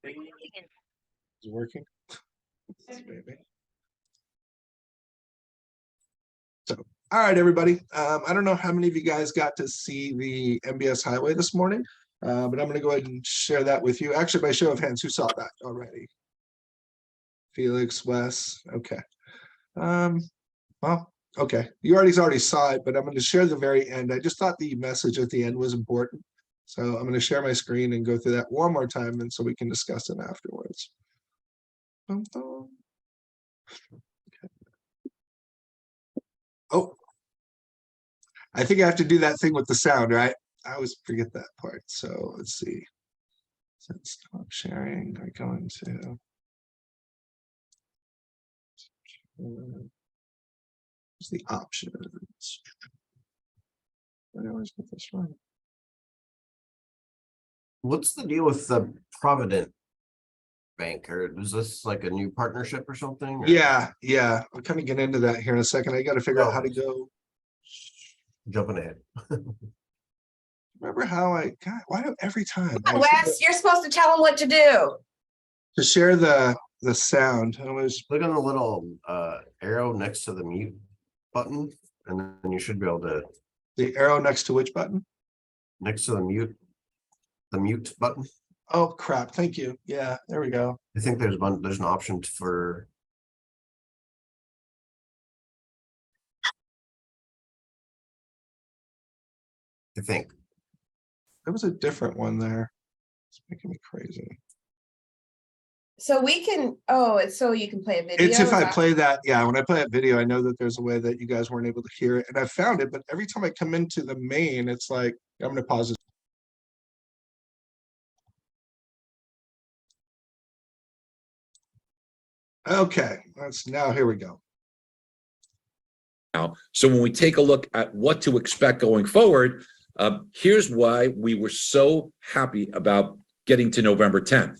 Is it working? Maybe. So, all right, everybody. I don't know how many of you guys got to see the MBS Highway this morning, but I'm going to go ahead and share that with you. Actually, by show of hands, who saw that already? Felix, Wes. Okay. Well, okay. You already saw it, but I'm going to share the very end. I just thought the message at the end was important. So I'm going to share my screen and go through that one more time, and so we can discuss it afterwards. Okay. Oh, I think I have to do that thing with the sound, right? I always forget that part. So let's see. So stop sharing. I go into the options. I always get this wrong. What's the deal with the Provident Bank, or is this like a new partnership or something? Or? Yeah. I'll kind of get into that here in a second. I got to figure out how to go. Jumping ahead. Remember how God, why do every time? Wes, you're supposed to tell them what to do. To share the sound. I always Click on the little arrow next to the mute button, and then you should be able to. The arrow next to which button? Next to the mute button. Oh crap! Thank you. Yeah, there we go. I think there's an option for. I think There was a different one there. It's making me crazy. So we can, it's so you can play a video. It's if I play that, yeah, when I play that video, I know that there's a way that you guys weren't able to hear it, and I found it, but every time I come into the main, it's like, I'm gonna pause it. Okay, now here we go. Now, so when we take a look at what to expect going forward, here's why we were so happy about getting to November 10th.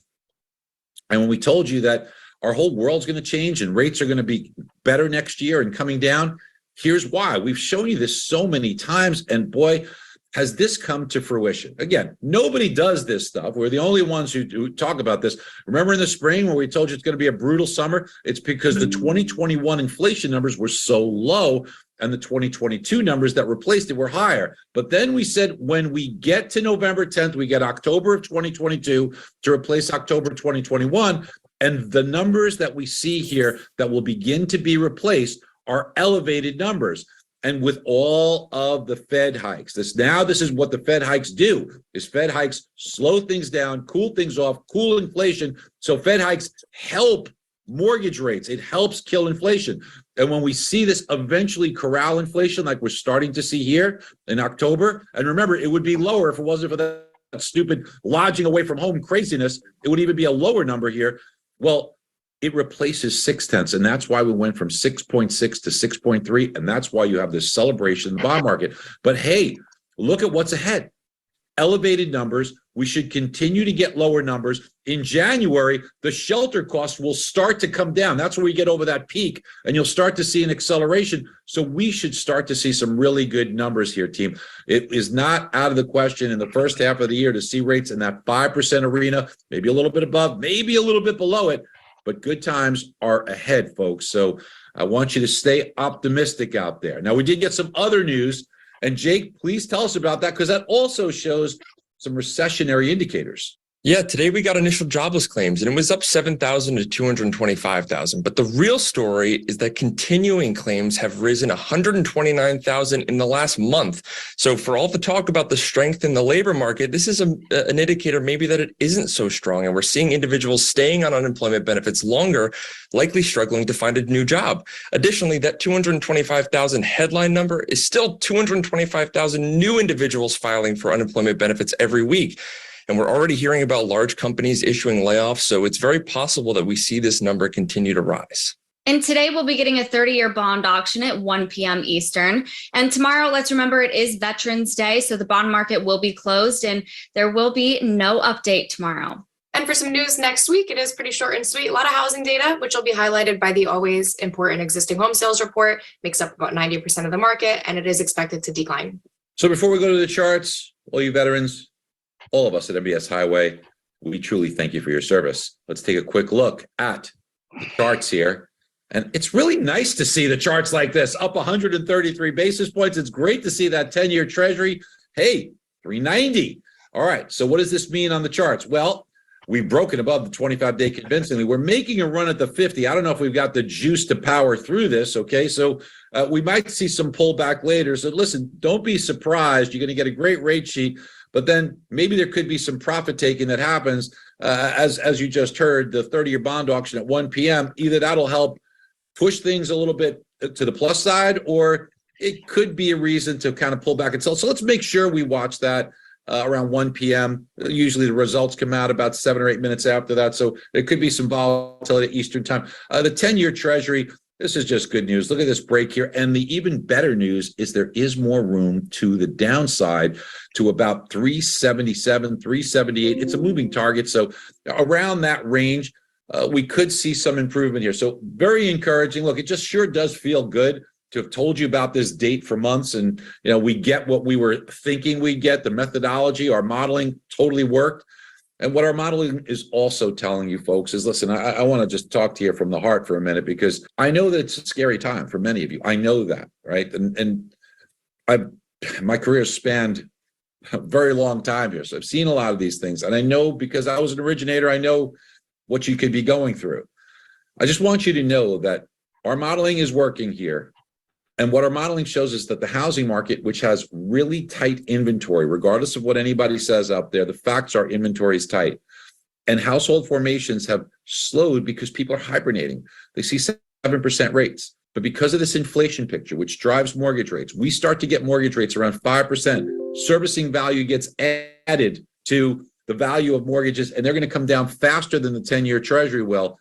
And when we told you that our whole world's going to change and rates are going to be better next year and coming down, here's why. We've shown you this so many times, and boy, has this come to fruition. Again, nobody does this stuff. We're the only ones who talk about this. Remember in the spring where we told you it's going to be a brutal summer? It's because the 2021 inflation numbers were so low and the 2022 numbers that replaced it were higher. But then we said when we get to November 10th, we get October of 2022 to replace October 2021. And the numbers that we see here that will begin to be replaced are elevated numbers. And with all of the Fed hikes, this is what the Fed hikes do, is Fed hikes slow things down, cool things off, cool inflation. So Fed hikes help mortgage rates. It helps kill inflation. And when we see this eventually corral inflation, like we're starting to see here in October, and remember, it would be lower if it wasn't for that stupid lodging away from home craziness, it would even be a lower number here. Well, it replaces 0.6, and that's why we went from 6.6 to 6.3, and that's why you have this celebration in the bond market. But hey, look at what's ahead. Elevated numbers. We should continue to get lower numbers. In January, the shelter costs will start to come down. That's where we get over that peak, and you'll start to see an acceleration. So we should start to see some really good numbers here, team. It is not out of the question in the first half of the year to see rates in that 5% arena, maybe a little bit above, maybe a little bit below it. But good times are ahead, folks. So I want you to stay optimistic out there. Now, we did get some other news. And Jake, please tell us about that, because that also shows some recessionary indicators. Yeah, today we got initial jobless claims, and it was up 7,000 to 225,000. But the real story is that continuing claims have risen 129,000 in the last month. So for all the talk about the strength in the labor market, this is an indicator maybe that it isn't so strong. And we're seeing individuals staying on unemployment benefits longer, likely struggling to find a new job. Additionally, that 225,000 headline number is still 225,000 new individuals filing for unemployment benefits every week. And we're already hearing about large companies issuing layoffs, so it's very possible that we see this number continue to rise. And today we'll be getting a 30-year bond auction at 1 p.m. Eastern. And tomorrow, let's remember it is Veterans Day, so the bond market will be closed and there will be no update tomorrow. And for some news next week, it is pretty short and sweet. A lot of housing data, which will be highlighted by the always important existing home sales report, makes up about 90% of the market, and it is expected to decline. So before we go to the charts, all you veterans, all of us at MBS Highway, we truly thank you for your service. Let's take a quick look at the charts here. And it's really nice to see the charts like this, up 133 basis points. It's great to see that 10-year treasury. Hey, 390. All right. So what does this mean on the charts? Well, we've broken above the 25-day convincingly. We're making a run at the 50. I don't know if we've got the juice to power through this. Okay. So we might see some pullback later. So listen, don't be surprised. You're going to get a great rate sheet, but then maybe there could be some profit taking that happens. As you just heard, the 30-year bond auction at 1 p.m. Either that'll help push things a little bit to the plus side, or it could be a reason to kind of pull back and sell. So let's make sure we watch that around 1 p.m. Usually the results come out about 7 or 8 minutes after that. So there could be some volatility at Eastern time. The 10-year treasury, this is just good news. Look at this break here. And the even better news is there is more room to the downside to about 377, 378. It's a moving target. So around that range, we could see some improvement here. So very encouraging. Look, it just sure does feel good to have told you about this date for months. And, we get what we were thinking we'd get. The methodology, our modeling totally worked. And what our modeling is also telling you folks is, listen, I want to just talk to you from the heart for a minute, because I know that it's a scary time for many of you. I know that, right? And my career spanned a very long time here. So I've seen a lot of these things. And I know, because I was an originator, I know what you could be going through. I just want you to know that our modeling is working here. And what our modeling shows is that the housing market, which has really tight inventory, regardless of what anybody says out there, the facts are inventory is tight. And household formations have slowed because people are hibernating. They see 7% rates. But because of this inflation picture, which drives mortgage rates, we start to get mortgage rates around 5%. Servicing value gets added to the value of mortgages, and they're going to come down faster than the 10-year treasury will.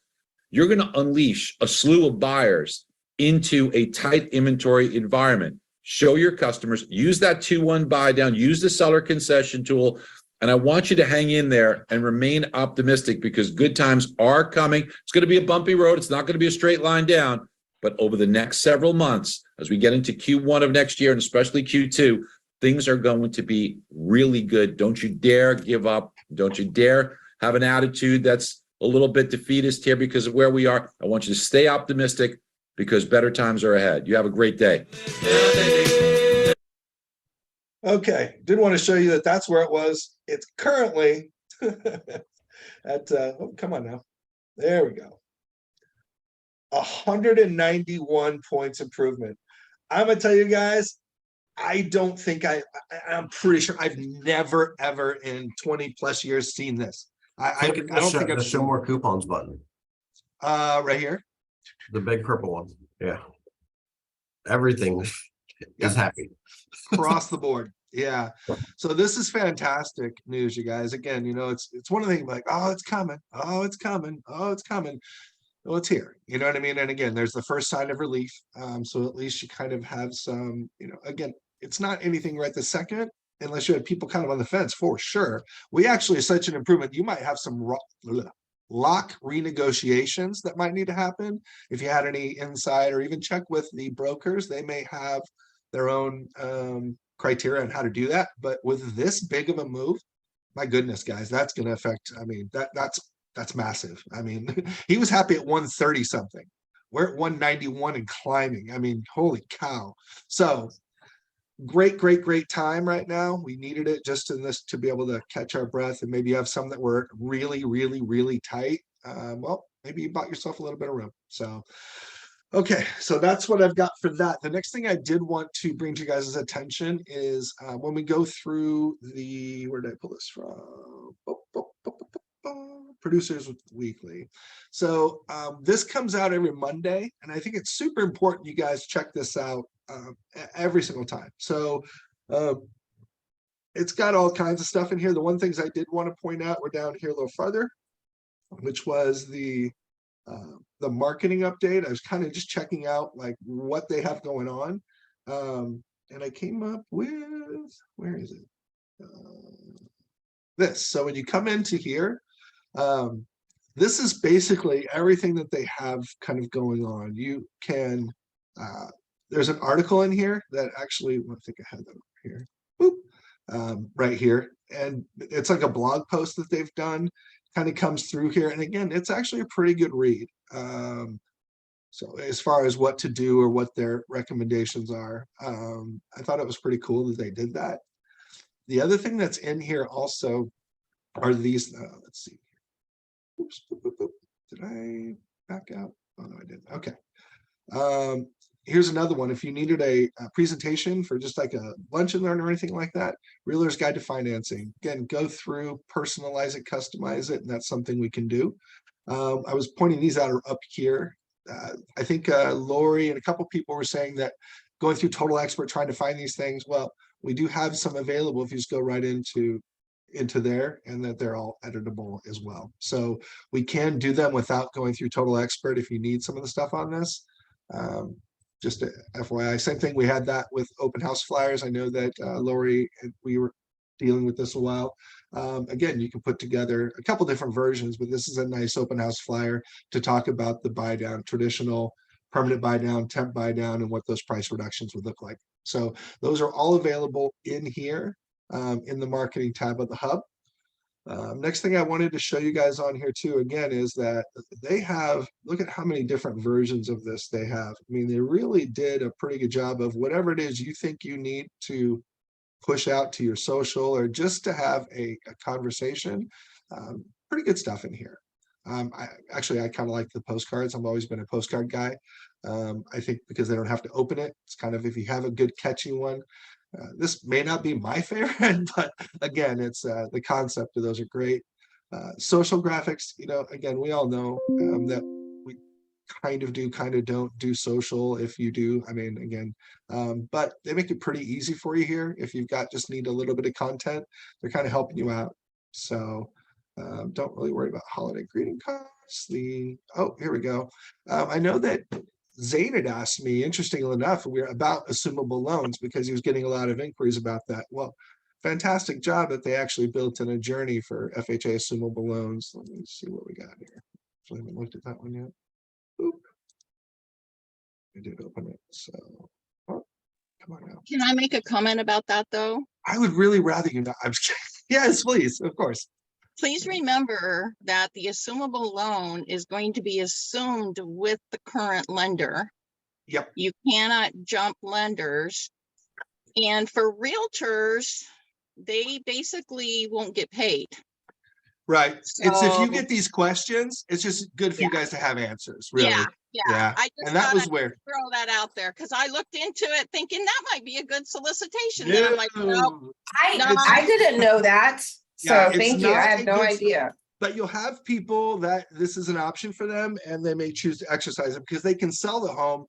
You're going to unleash a slew of buyers into a tight inventory environment. Show your customers, use that 2-1 buy down, use the seller concession tool. And I want you to hang in there and remain optimistic, because good times are coming. It's going to be a bumpy road. It's not going to be a straight line down, but over the next several months, as we get into Q1 of next year, and especially Q2, things are going to be really good. Don't you dare give up. Don't you dare have an attitude that's a little bit defeatist here because of where we are. I want you to stay optimistic, because better times are ahead. You have a great day. Okay, did want to show you that that's where it was. It's currently at, oh, come on now. There we go. 191 points improvement. I'm going to tell you guys, I don't think I'm pretty sure I've never, ever in 20 plus years seen this. I don't think I've show more coupons button. Right here. The big purple one. Yeah. Everything is happy. Across the board. Yeah. So this is fantastic news, you guys. Again, it's one of the things like, oh, it's coming. Oh, it's coming. Oh, it's coming. Well, it's here. You know what I mean? And again, there's the first sign of relief. So at least you kind of have some, again, it's not anything right this second, unless you have people kind of on the fence for sure. We actually are such an improvement. You might have some lock renegotiations that might need to happen. If you had any insight, or even check with the brokers, they may have their own criteria on how to do that. But with this big of a move, my goodness, guys, that's going to affect, that's massive. He was happy at 130 something. We're at 191 and climbing. Holy cow. So great time right now. We needed it just in this to be able to catch our breath, and maybe you have some that were really tight. Well, maybe you bought yourself a little bit of room. So okay, so that's what I've got for that. The next thing I did want to bring to you guys' attention is when we go through where did I pull this from? Producers Weekly. So this comes out every Monday, and I think it's super important you guys check this out every single time. So it's got all kinds of stuff in here. The one things I did want to point out were down here a little farther, which was the marketing update. I was kind of just checking out like what they have going on, and I came up with, where is it? This. So when you come into here, this is basically everything that they have kind of going on. You can there's an article in here that actually, I think I had that over here. Boop. Right here, and it's like a blog post that they've done, kind of comes through here. And again, it's actually a pretty good read. So as far as what to do or what their recommendations are, I thought it was pretty cool that they did that. The other thing that's in here also are these, let's see. Oops, boop, boop, boop. Did I back out? Oh, no, I didn't. Okay. Here's another one. If you needed a presentation for just like a lunch and learn or anything like that, Realtor's Guide to Financing. Again, go through, personalize it, customize it, and that's something we can do. I was pointing these out up here. I think Lori and a couple people were saying that going through Total Expert trying to find these things. Well, we do have some available if you just go right into there, and that they're all editable as well. So we can do them without going through Total Expert if you need some of the stuff on this. Just a FYI, same thing. We had that with open house flyers. I know that Lori, we were dealing with this a while. Again, you can put together a couple different versions, but this is a nice open house flyer to talk about the buy down, traditional, permanent buy down, temp buy down, and what those price reductions would look like. So those are all available in here in the marketing tab of the hub. Next thing I wanted to show you guys on here too, again, is that they have, look at how many different versions of this they have. I mean, they really did a pretty good job of whatever it is you think you need to push out to your social or just to have a conversation. Pretty good stuff in here. I kind of like the postcards. I've always been a postcard guy. I think because they don't have to open it. It's kind of, if you have a good catchy one, this may not be my favorite, but again, it's the concept of those are great. Social graphics, you know, again, we all know that we kind of don't do social. If you do, I mean, again, but they make it pretty easy for you here. If you've got just need a little bit of content, they're kind of helping you out. So don't really worry about holiday greeting cards. Oh, here we go. I know that Zane had asked me, interestingly enough, we're about assumable loans because he was getting a lot of inquiries about that. Well, fantastic job that they actually built in a journey for FHA assumable loans. Let me see what we got here. I haven't looked at that one yet. Oop. I did open it, so oh, come on now. Can I make a comment about that though? I would really rather you not. I'm just kidding. Yes, please, of course. Please remember that the assumable loan is going to be assumed with the current lender. Yep. You cannot jump lenders. And for realtors, they basically won't get paid. Right. It's if So- you get these questions, it's just good for you guys to have answers, really. Yeah. I just And that thought was I'd where. throw that out there because I looked into it thinking that might be a good solicitation. Then I'm like, no, No. I didn't know that. So Yeah, it's thank you. not I a had no good- idea. But you'll have people that this is an option for them and they may choose to exercise it because they can sell the home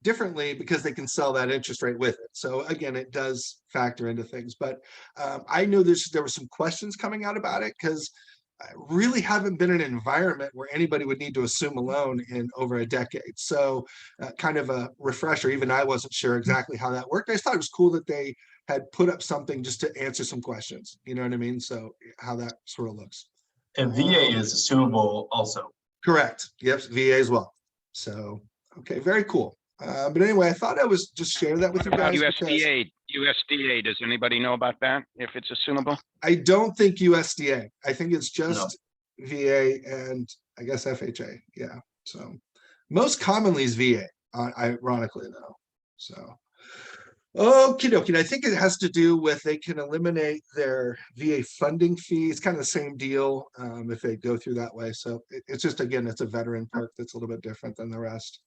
differently because they can sell that interest rate with it. So again, it does factor into things. But I know there were some questions coming out about it because I really haven't been in an environment where anybody would need to assume a loan in over a decade. So kind of a refresher. Even I wasn't sure exactly how that worked. I just thought it was cool that they had put up something just to answer some questions. You know what I mean? So how that sort of looks. And VA is assumable also. Correct. Yep, VA as well. So, okay, very cool. But anyway, I thought I was just share that with you What about guys. because USDA, does anybody know about that, if it's assumable? I don't think USDA. I think it's just VA and I guess FHA. Yeah. So most commonly is VA, ironically though. So okie dokie. I think it has to do with they can eliminate their VA funding fee. It's kind of the same deal if they go through that way. So it's just, again, it's a veteran perk that's a little bit different than the rest.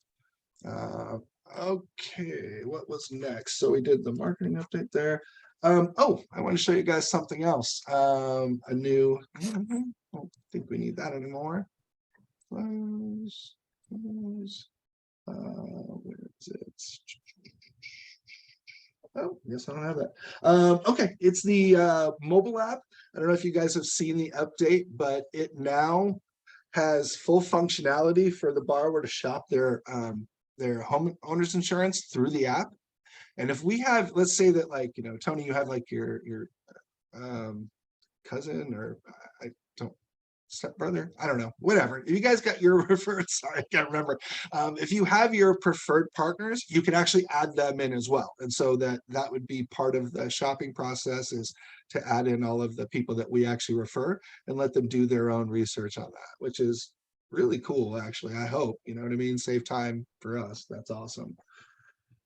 Okay, what was next? So we did the marketing update there. Oh, I want to show you guys something else. A new, I don't think we need that anymore. Close. Where is it? Oh, yes, I don't have that. Okay, it's the mobile app. I don't know if you guys have seen the update, but it now has full functionality for the borrower to shop their home owner's insurance through the app. And if we have, let's say that, like, you know, Tony, you have like your cousin or I don't stepbrother, I don't know, whatever. If you guys got your preferred, sorry, I can't remember. If you have your preferred partners, you can actually add them in as well. And so that would be part of the shopping process, is to add in all of the people that we actually refer and let them do their own research on that, which is really cool, actually. I hope, you know what I mean? Save time for us. That's awesome.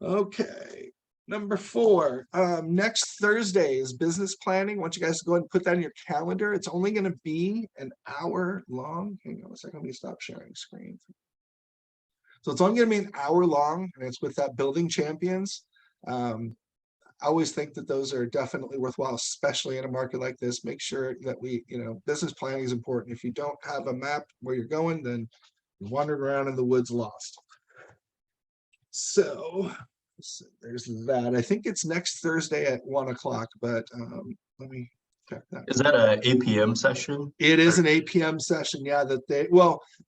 Okay. Number 4, next Thursday is business planning. I want you guys to go ahead and put that in your calendar. It's only going to be an hour long. Hang on a second, let me stop sharing screen. So it's only going to be an hour long, and it's with that Building Champions. I always think that those are definitely worthwhile, especially in a market like this. Make sure that we, you know, business planning is important. If you don't have a map where you're going, then you're wandering around in the woods lost. So there's that. I think it's next Thursday at 1 o'clock, but let me check that. Is that a 8 p.m. session? It is an 8 p.m. session. Yeah, that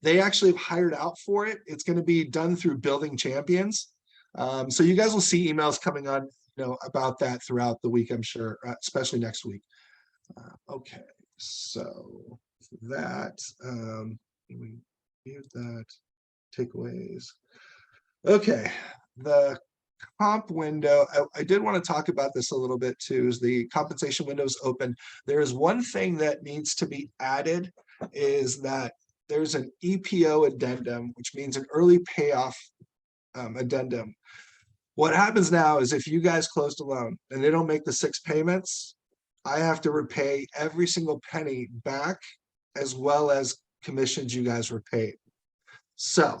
they actually have hired out for it. It's going to be done through Building Champions. So you guys will see emails coming on, you know, about that throughout the week, I'm sure, especially next week. Okay, so that we give that takeaways. Okay, the comp window, I did want to talk about this a little bit too, is the compensation window is open. There is one thing that needs to be added, is that there's an EPO addendum, which means an early payoff addendum. What happens now is if you guys closed a loan and they don't make the 6 payments, I have to repay every single penny back, as well as commissions you guys were paid. So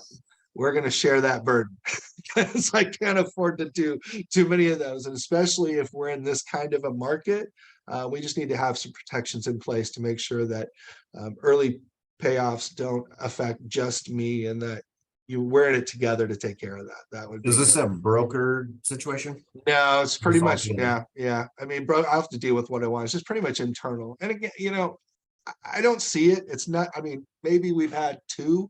we're going to share that burden because I can't afford to do too many of those. And especially if we're in this kind of a market, we just need to have some protections in place to make sure that early payoffs don't affect just me, and that we're in it together to take care of that. That would be. Is this a broker situation? No, it's pretty It's all much, together. yeah. I mean, bro, I have to deal with what I want. It's just pretty much internal. And again, you know, I don't see it. It's not, I mean, maybe we've had 2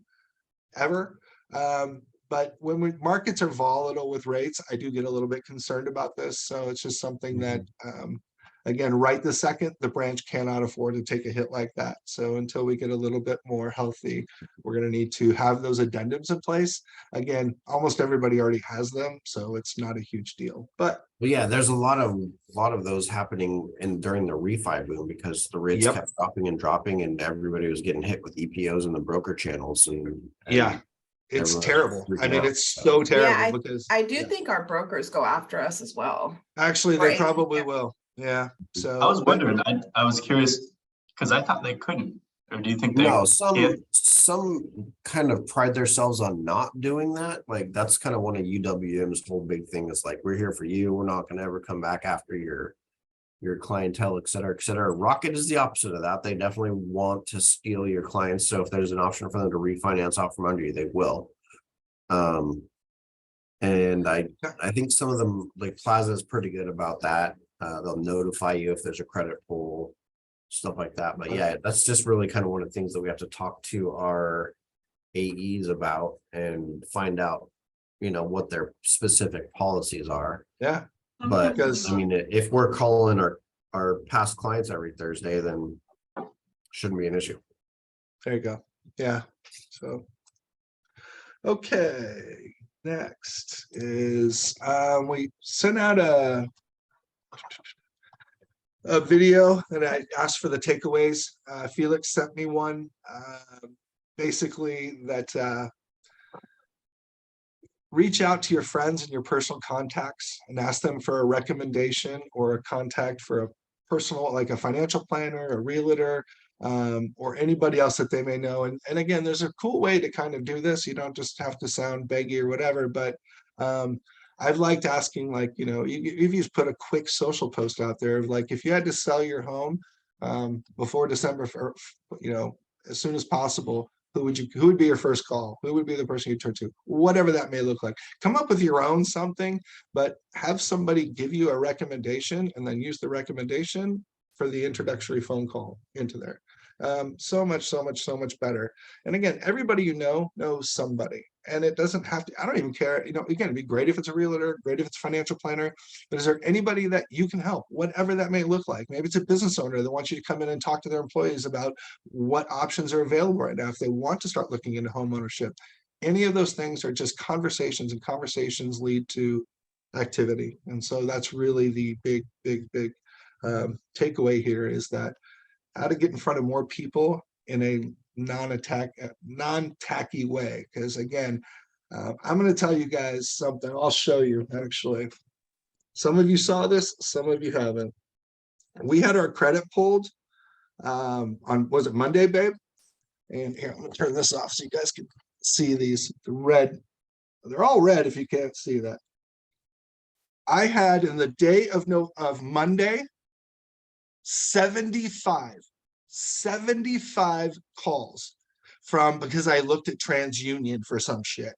ever. But when markets are volatile with rates, I do get a little bit concerned about this. So it's just something that, again, right this second, the branch cannot afford to take a hit like that. So until we get a little bit more healthy, we're going to need to have those addendums in place. Again, almost everybody already has them, so it's not a huge deal. But yeah, there's a lot of those happening during the refi boom, because the rates Yep. kept dropping and everybody was getting hit with EPOs in the broker channels and yeah, it's everyone terrible. I freaking mean, out, it's so. so terrible Yeah, because I do think our brokers go after us as well. actually they Right. probably Yeah. will. Yeah. So I was wondering, I was curious, because I thought they couldn't, or do you think they? No, can? some kind of pride themselves on not doing that. Like that's kind of one of UWM's whole big thing is like, we're here for you. We're not gonna ever come back after your clientele, et cetera, et cetera. Rocket is the opposite of that. They definitely want to steal your clients. So if there's an option for them to refinance out from under you, they will. And I think some of them, like Plaza is pretty good about that. They'll notify you if there's a credit pull, stuff like that. But yeah, that's just really kind of one of the things that we have to talk to our AEs about and find out, you know, what their specific policies are. yeah, But Because- I mean, if we're calling our past clients every Thursday, then shouldn't be an issue. there you go. Yeah. So okay. Next is we sent out a video that I asked for the takeaways. Felix sent me one, basically that reach out to your friends and your personal contacts and ask them for a recommendation or a contact for a personal, like a financial planner, a realtor, or anybody else that they may know. And again, there's a cool way to kind of do this. You don't just have to sound beggy or whatever, but I've liked asking, like, you know, if you put a quick social post out there of like, if you had to sell your home before December, you know, as soon as possible, who would be your first call? Who would be the person you turn to? Whatever that may look like. Come up with your own something, but have somebody give you a recommendation and then use the recommendation for the introductory phone call into there. So much better. And again, everybody you know knows somebody, and it doesn't have to, I don't even care, you know, again, it'd be great if it's a realtor, great if it's a financial planner, but is there anybody that you can help, whatever that may look like? Maybe it's a business owner that wants you to come in and talk to their employees about what options are available right now if they want to start looking into home ownership. Any of those things are just conversations, and conversations lead to activity. And so that's really the big takeaway here is that how to get in front of more people in a non-tacky way. Because again, I'm going to tell you guys something. I'll show you actually. Some of you saw this, some of you haven't. We had our credit pulled on, was it Monday, babe? And here, I'm gonna turn this off so you guys can see these red. They're all red if you can't see that. I had in the day of Monday, 75 calls from, because I looked at TransUnion for some shit.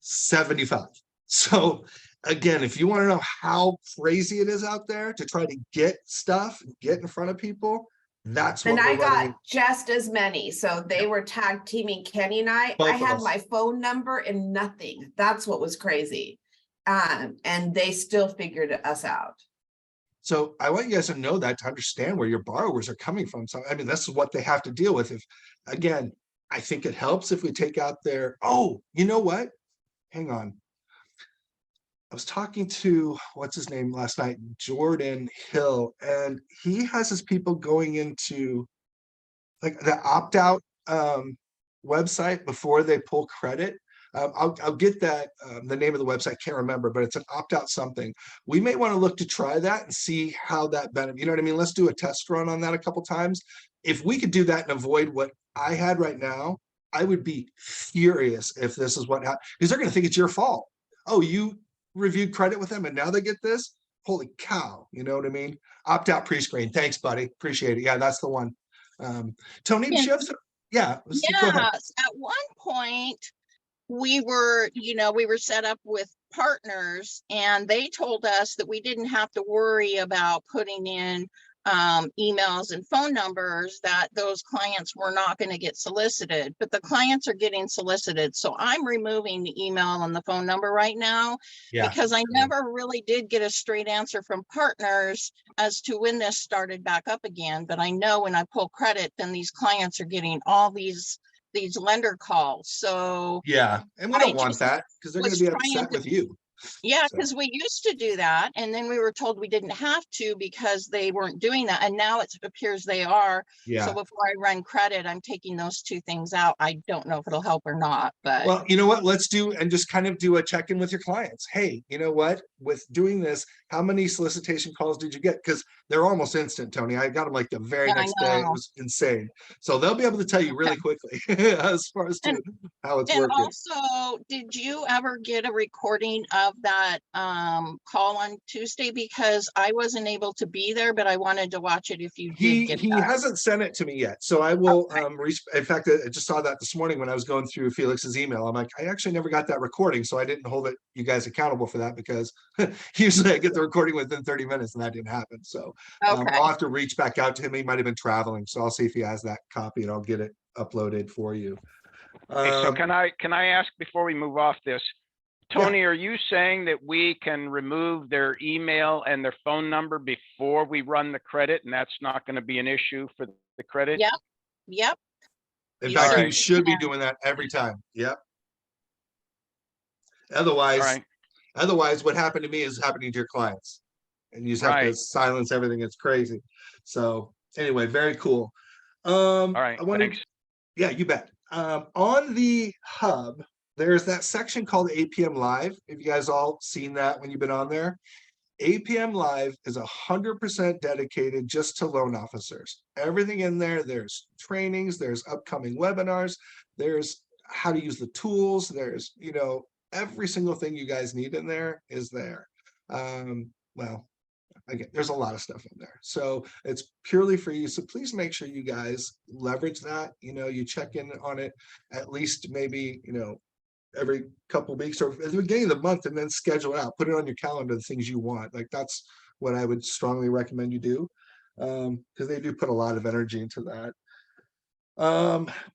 75. So again, if you want to know how crazy it is out there to try to get stuff, get in front of people, that's what And I we're running. got just as many. So they were tag teaming Kenny and I. Both I of had us. my phone number and nothing. That's what was crazy. And they still figured us out. So I want you guys to know that, to understand where your borrowers are coming from. So, I mean, this is what they have to deal with. If, again, I think it helps if we take out their, oh, you know what? Hang on. I was talking to, what's his name last night, Jordan Hill, and he has his people going into like the opt-out website before they pull credit. I'll get that, the name of the website, can't remember, but it's an opt-out something. We may want to look to try that and see how that benefit, you know what I mean? Let's do a test run on that a couple times. If we could do that and avoid what I had right now, I would be furious if this is what happened, because they're going to think it's your fault. Oh, you reviewed credit with them and now they get this? Holy cow, you know what I mean? Opt-out pre-screen. Thanks, buddy. Appreciate it. Yeah, that's the one. Tony, did you have some? Yeah. Go ahead. Yes, at one point, we were set up with partners and they told us that we didn't have to worry about putting in emails and phone numbers, that those clients were not going to get solicited, but the clients are getting solicited. So I'm removing the email and the phone number right now because I never really did get a straight answer from partners as to when this started back up again. But I know when I pull credit, then these clients are getting all these lender calls. So yeah, and we don't want that because they're going to be upset with you. Yeah, because we used to do that and then we were told we didn't have to because they weren't doing that, and now it appears they are. Yeah. So before I run credit, I'm taking those two things out. I don't know if it'll help or not, but well, you know what, let's do and just kind of do a check-in with your clients. Hey, you know what, with doing this, how many solicitation calls did you get? Because they're almost instant, Tony. I got them like the very next day. It was insane. So they'll be able to tell you really quickly as far as to how it's working. Also, did you ever get a recording of that call on Tuesday? Because I wasn't able to be there, but I wanted to watch it if you did get He that. hasn't sent it to me yet, so I will. In fact, I just saw that this morning when I was going through Felix's email. I'm like, I actually never got that recording, so I didn't hold you guys accountable for that, because usually I get the recording within 30 minutes, and that didn't happen. So I'll have to reach back out to him. He might have been traveling, so I'll see if he has that copy, and I'll get it uploaded for you. Okay, so can I ask before we move off this, Tony, are you saying that we can remove their email and their phone number before we run the credit, and that's not going to be an issue for the credit? Yep. In fact, you should be doing that every time. Yep. Otherwise, what happened to me is happening to your clients, and you just have to silence everything. It's crazy. So anyway, very cool. All right. Thanks. Yeah, you bet. On the hub, there's that section called APM Live. Have you guys all seen that when you've been on there? APM Live is 100% dedicated just to loan officers. Everything in there, there's trainings, there's upcoming webinars, there's how to use the tools, there's, every single thing you guys need in there is there. Well, again, there's a lot of stuff in there. So it's purely for you. So please make sure you guys leverage that. You check in on it at least maybe, every couple of weeks or at the beginning of the month, and then schedule it out, put it on your calendar, the things you want. Like that's what I would strongly recommend you do. Because they do put a lot of energy into that.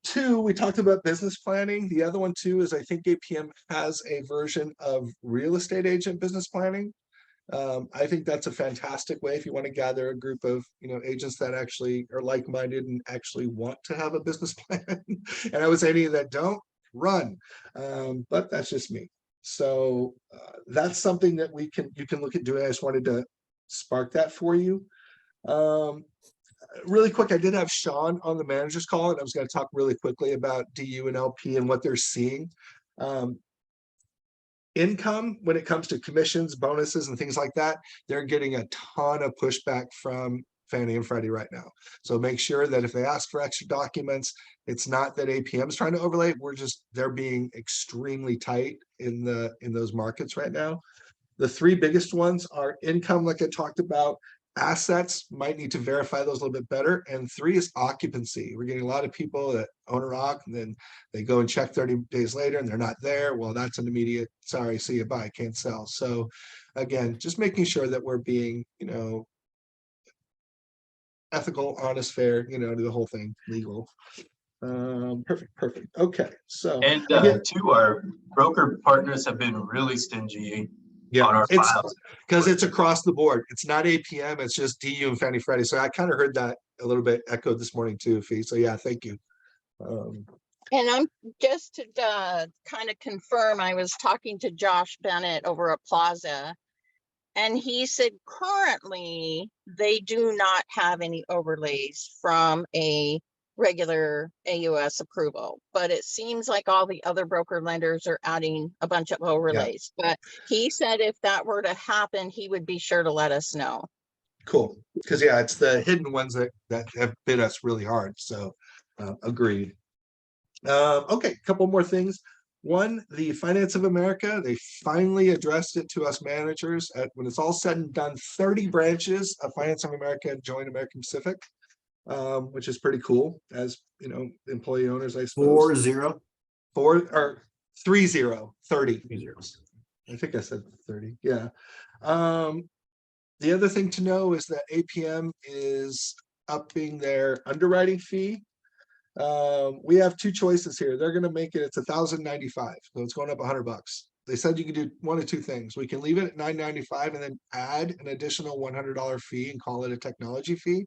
Two, we talked about business planning. The other one too is I think APM has a version of real estate agent business planning. I think that's a fantastic way if you want to gather a group of agents that actually are like-minded and actually want to have a business plan. And I would say any that don't, run. But that's just me. So that's something that you can look at doing. I just wanted to spark that for you. Really quick, I did have Sean on the manager's call, and I was going to talk really quickly about DU and LP and what they're seeing. Income, when it comes to commissions, bonuses, and things like that, they're getting a ton of pushback from Fannie and Freddie right now. So make sure that if they ask for extra documents, it's not that APM is trying to overlay. They're being extremely tight in those markets right now. The three biggest ones are income, like I talked about. Assets, might need to verify those a little bit better. And three is occupancy. We're getting a lot of people that own a rock and then they go and check 30 days later and they're not there. Well, that's an immediate, sorry, see you, bye, can't sell. So again, just making sure that we're being, ethical, honest, fair, to the whole thing, legal. Perfect. Okay, so. And two, our broker partners have been really stingy on our files. Because it's across the board. It's not APM, it's just DU and Fannie Freddie. So I kind of heard that a little bit echoed this morning too, Fee. So yeah, thank you. And I'm just to kind of confirm, I was talking to Josh Bennett over at Plaza, and he said currently they do not have any overlays from a regular AUS approval, but it seems like all the other broker lenders are adding a bunch of overlays. But he said if that were to happen, he would be sure to let us know. Cool. Because yeah, it's the hidden ones that have bit us really hard. So agreed. Okay, a couple more things. One, the Finance of America, they finally addressed it to us managers. When it's all said and done, 30 branches of Finance of America joined American Pacific, which is pretty cool, as employee owners, I suppose. 30. I think I said 30. Yeah. The other thing to know is that APM is upping their underwriting fee. We have two choices here. They're going to make it's $1,095, so it's going up $100. They said you can do one of two things. We can leave it at $995 and then add an additional $100 fee and call it a technology fee.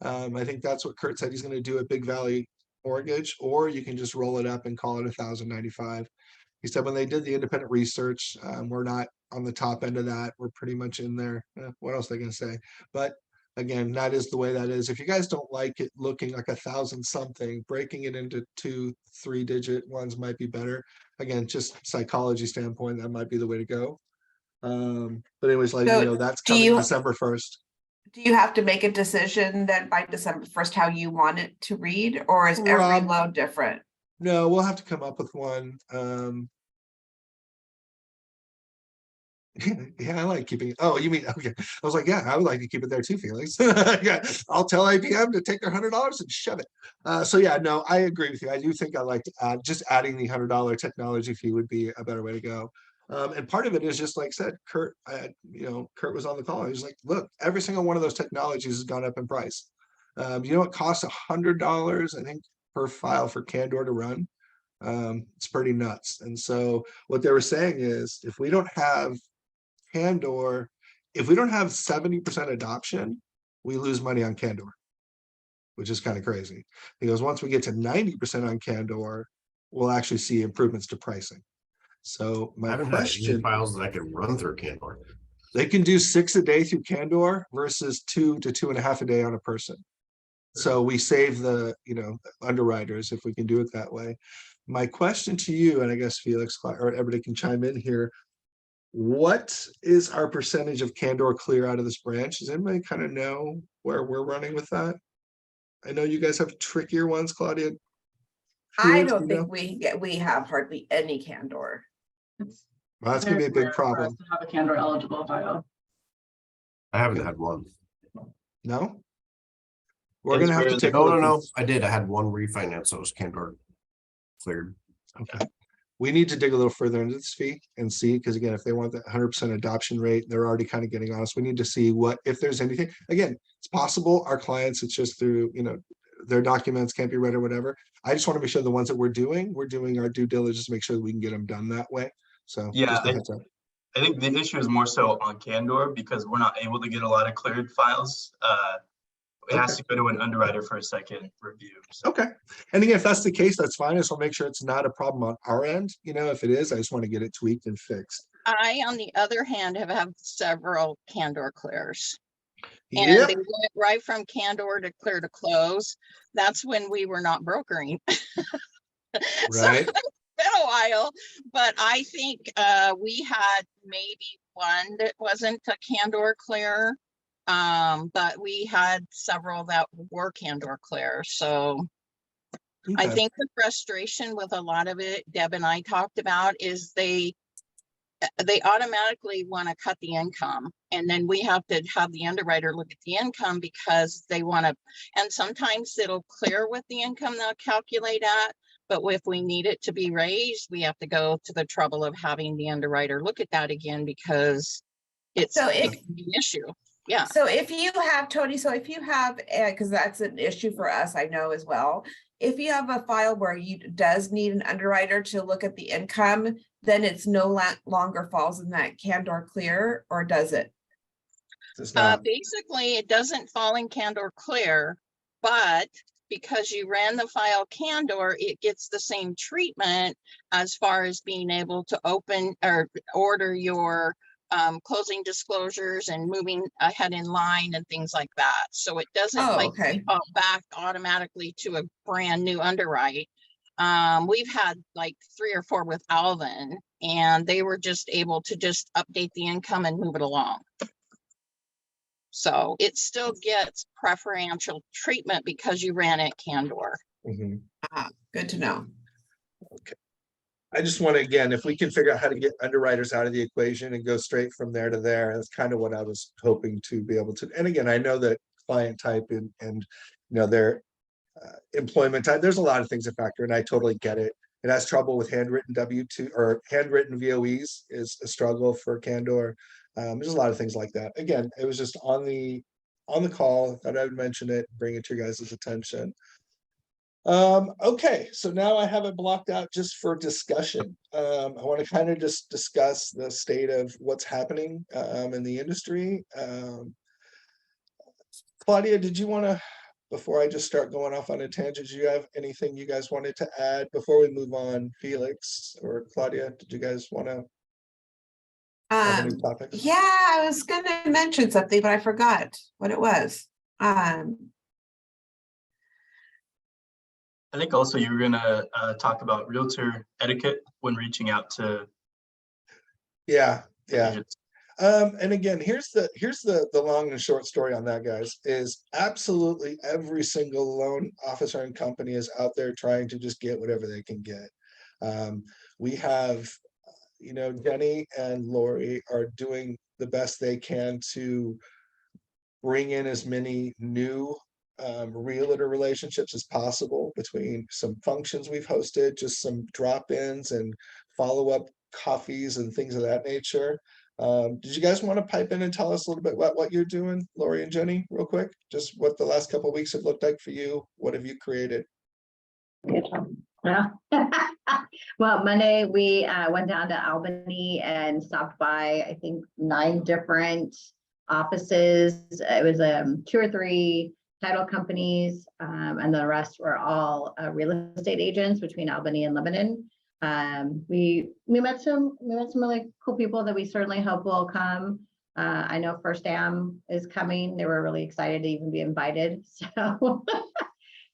I think that's what Kurt said he's going to do at Big Valley Mortgage, or you can just roll it up and call it $1,095. He said when they did the independent research, we're not on the top end of that. We're pretty much in there. What else are they going to say? But again, that is the way that is. If you guys don't like it looking like 1,000 something, breaking it into 2-3 digit ones might be better. Again, just psychology standpoint, that might be the way to go. But anyways, that's coming December 1st. Do you have to make a decision that by December 1st, how you want it to read, or is every loan different? No, we'll have to come up with one. Yeah, I like keeping it. Oh, you mean, okay. I was like, yeah, I would like to keep it there too, Felix. Yeah, I'll tell APM to take their $100 and shove it. So yeah, no, I agree with you. I do think I like to add, just adding the $100 technology fee would be a better way to go. And part of it is just like I said, Kurt, Kurt was on the call. He was like, look, every single one of those technologies has gone up in price. It costs $100, I think, per file for Candor to run. It's pretty nuts. And so what they were saying is, if we don't have Candor, if we don't have 70% adoption, we lose money on Candor, which is kind of crazy. Because once we get to 90% on Candor, we'll actually see improvements to pricing. So my question, files that I can run through Candor. They can do 6 a day through Candor versus 2 to 2.5 a day on a person. So we save the underwriters if we can do it that way. My question to you, and I guess Felix or everybody can chime in here. What is our percentage of Candor clear out of this branch? Does anybody kind of know where we're running with that? I know you guys have trickier ones, Claudia. I don't think we have hardly any Candor. Well, that's gonna be a big problem. To have a Candor eligible file. I haven't had one. No? We're gonna have to take. No. I did. I had one refinance that was Candor cleared. Okay. We need to dig a little further into this fee and see, because again, if they want that 100% adoption rate, they're already kind of getting on us. We need to see if there's anything. Again, it's possible our clients, it's just through, their documents can't be read or whatever. I just want to make sure the ones that we're doing our due diligence to make sure that we can get them done that way. So yeah, I think the issue is more so on Candor because we're not able to get a lot of cleared files. It has to go to an underwriter for a second review. So. Okay. And again, if that's the case, that's fine. I just want to make sure it's not a problem on our end. If it is, I just want to get it tweaked and fixed. I, on the other hand, have had several Candor clears. And Yep, they went right from Candor to clear to close. That's when we were not brokering. So right. been a while, but I think we had maybe one that wasn't a Candor clear. But we had several that were Candor clear. So I Okay. think the frustration with a lot of it, Deb and I talked about, is they automatically want to cut the income, and then we have to have the underwriter look at the income because they want to, and sometimes it'll clear with the income they'll calculate at, but if we need it to be raised, we have to go to the trouble of having the underwriter look at that again because it's So if- an issue. Yeah. So if you have, Tony, so if you have, because that's an issue for us, I know as well. If you have a file where you does need an underwriter to look at the income, then it's no longer falls in that Candor clear, or does it? It's not. Basically, it doesn't fall in Candor clear, but because you ran the file Candor, it gets the same treatment as far as being able to open or order your closing disclosures and moving ahead in line and things like that. So it doesn't Oh, like okay. back automatically to a brand new underwrite. We've had like 3 or 4 with Alvin, and they were just able to just update the income and move it along. So it still gets preferential treatment because you ran it Candor. Mhm. Good to know. I just want to, again, if we can figure out how to get underwriters out of the equation and go straight from there to there, that's kind of what I was hoping to be able to. And again, I know that client type and their employment type, there's a lot of things that factor, and I totally get it. It has trouble with handwritten W-2 or handwritten VOEs is a struggle for Candor. There's a lot of things like that. Again, it was just on the call. I thought I would mention it, bring it to your guys' attention. Okay, so now I have it blocked out just for discussion. I want to kind of just discuss the state of what's happening in the industry. Claudia, did you want to, before I just start going off on a tangent, do you have anything you guys wanted to add before we move on? Felix or Claudia, did you guys want to have any topics? Yeah, I was gonna mention something, but I forgot what it was. I think also you were gonna talk about realtor etiquette when reaching out to Yeah. agents. And again, here's the long and short story on that, guys, is absolutely every single loan officer and company is out there trying to just get whatever they can get. We have, Jenny and Lori are doing the best they can to bring in as many new realtor relationships as possible between some functions we've hosted, just some drop-ins and follow-up coffees and things of that nature. Did you guys want to pipe in and tell us a little bit about what you're doing, Lori and Jenny, real quick? Just what the last couple of weeks have looked like for you? What have you created? Well, Monday we went down to Albany and stopped by, I think, 9 different offices. It was 2 or 3 title companies, and the rest were all real estate agents between Albany and Lebanon. We met some really cool people that we certainly hope will come. I know First Am is coming. They were really excited to even be invited, so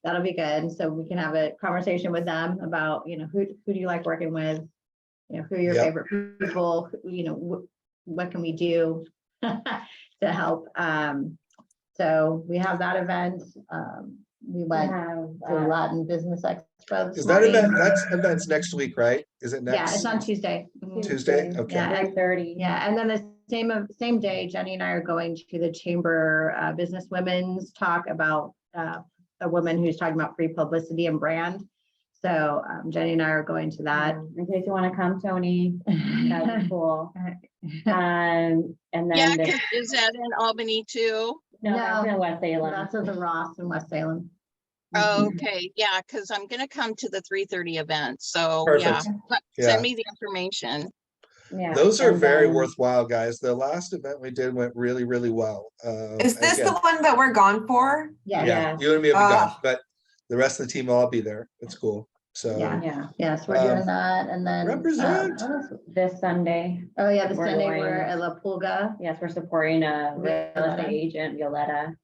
that'll be good. So we can have a conversation with them about, who do you like working with? Who are your favorite people? What can we do to help? So we have that event. We went to Latin Business Expo. Is that event, event's next week, right? Is it next? Yeah, it's on Tuesday. Tuesday? Okay. Yeah, 9:30. Yeah, and then the same day, Jenny and I are going to the Chamber Business Women's talk about a woman who's talking about free publicity and brand. So Jenny and I are going to that. In case you want to come, Tony, that'd be cool. And then Yeah, 'cause is that in Albany too? no, that's in West Salem. That's at the Ross in West Salem. Okay, yeah, because I'm gonna come to the 3:30 event, so yeah, Perfect. send Yeah. me the information. Yeah. Those are and very then- worthwhile, guys. The last event we did went really, really well. Is this again, the one that we're gone for? Yeah. Yeah, you and me will be gone, Ah. but the rest of the team will all be there. It's cool. So Yeah. Yes, we're Um, doing that, and then. represent. what else? This Sunday, Oh, yeah, the We're Sunday going- we're at La Pulga. yes, we're supporting a real Violetta. estate agent, Violetta.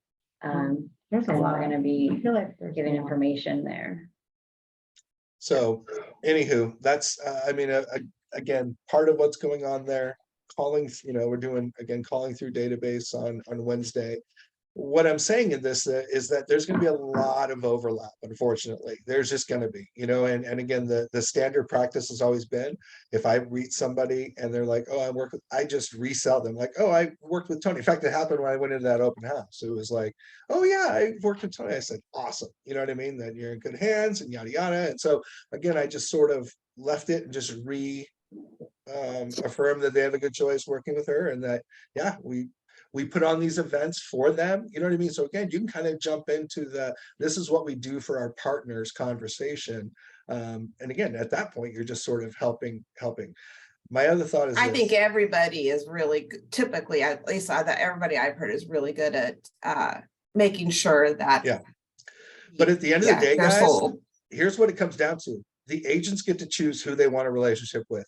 There's a And we're lot. gonna I be feel like there's giving more. information there. So anywho, that's, I mean, again, part of what's going on there, calling, we're doing, again, calling through database on Wednesday. What I'm saying in this is that there's going to be a lot of overlap, unfortunately. There's just going to be, and again, the standard practice has always been, if I reach somebody and they're like, oh, I just resell them, like, oh, I worked with Tony. In fact, it happened when I went into that open house. It was like, oh yeah, I worked with Tony. I said, awesome. You know what I mean? That you're in good hands and yada, yada. And so again, I just sort of left it and just affirm that they have a good choice working with her, and that, yeah, we put on these events for them, you know what I mean? So again, you can kind of jump into this is what we do for our partners conversation. And again, at that point, you're just sort of helping. My other thought is I this. think everybody is really, typically, at least that everybody I've heard is really good at making sure that. Yeah. But at the end of the day, they're guys, sold. here's what it comes down to. The agents get to choose who they want a relationship with.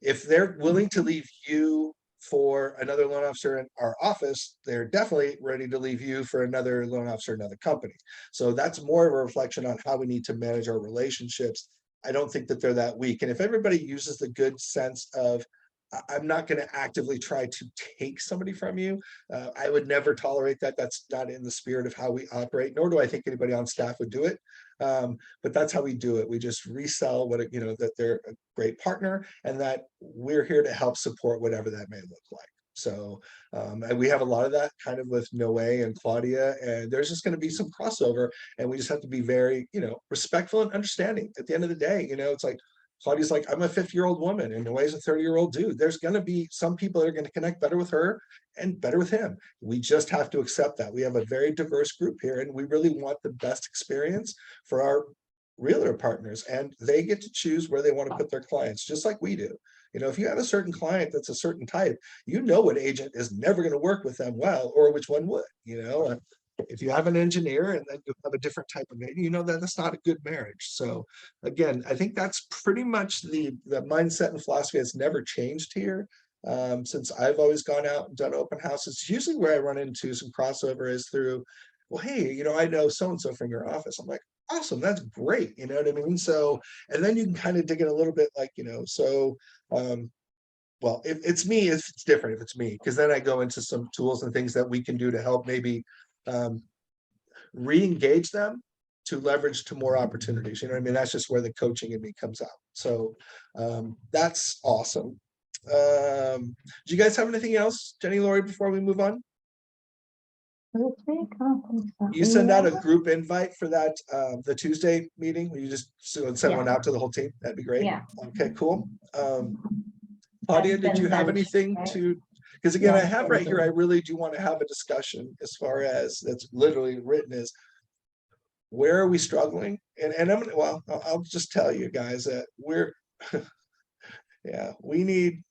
If they're willing to leave you for another loan officer in our office, they're definitely ready to leave you for another loan officer in another company. So that's more of a reflection on how we need to manage our relationships. I don't think that they're that weak. And if everybody uses the good sense of, I'm not going to actively try to take somebody from you. I would never tolerate that. That's not in the spirit of how we operate, nor do I think anybody on staff would do it. But that's how we do it. We just resell that they're a great partner and that we're here to help support whatever that may look like. So, and we have a lot of that kind of with Noe and Claudia, and there's just going to be some crossover, and we just have to be very, respectful and understanding. At the end of the day, it's like, Claudia's like, I'm a 50-year-old woman and Noe's a 30-year-old dude. There's going to be some people that are going to connect better with her and better with him. We just have to accept that. We have a very diverse group here, and we really want the best experience for our realtor partners, and they get to choose where they want to put their clients, just like we do. If you have a certain client that's a certain type, what agent is never going to work with them well, or which one would, if you have an engineer and then you have a different type of agent, that that's not a good marriage. So again, I think that's pretty much the mindset and philosophy has never changed here. Since I've always gone out and done open houses. Usually where I run into some crossover is through, well, hey, I know so-and-so from your office. I'm like, awesome, that's great. You know what I mean? So, and then you can kind of dig in a little bit like, well, if it's me, it's different if it's me, because then I go into some tools and things that we can do to help maybe re-engage them to leverage to more opportunities. You know what I mean? That's just where the coaching in me comes out. So that's awesome. Do you guys have anything else, Jenny, Lori, before we move on? You send out a group invite for that the Tuesday meeting. Will you just send one out to the whole team? That'd be great. Yeah. Okay, cool. Claudia, did you have anything to? Because again, I have right here, I really do want to have a discussion as far as that's literally written is, where are we struggling? And I'm gonna, well, I'll just tell you guys that we're, yeah, we need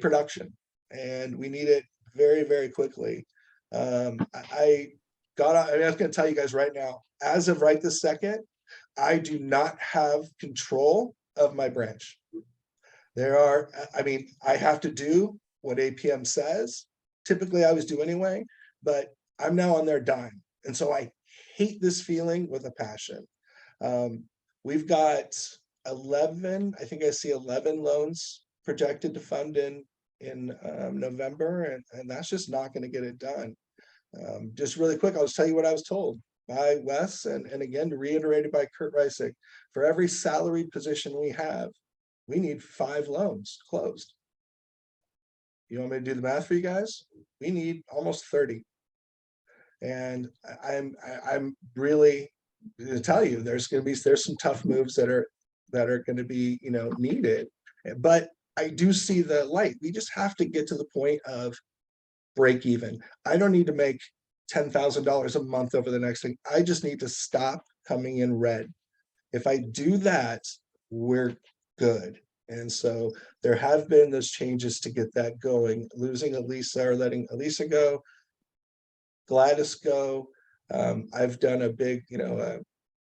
production, and we need it very, very quickly. I was going to tell you guys right now, as of right this second, I do not have control of my branch. I have to do what APM says. Typically I always do anyway, but I'm now on their dime. And so I hate this feeling with a passion. We've got 11, I think I see 11 loans projected to fund in November, and that's just not going to get it done. Just really quick, I'll just tell you what I was told by Wes, and again reiterated by Kurt Reisig. For every salaried position we have, we need 5 loans closed. You want me to do the math for you guys? We need almost 30. And I'm really to tell you, there's some tough moves that are going to be needed, but I do see the light. We just have to get to the point of break even. I don't need to make $10,000 a month over the next thing. I just need to stop coming in red. If I do that, we're good. And so there have been those changes to get that going. Losing Elisa or letting Elisa go, Gladys go. I've done a big,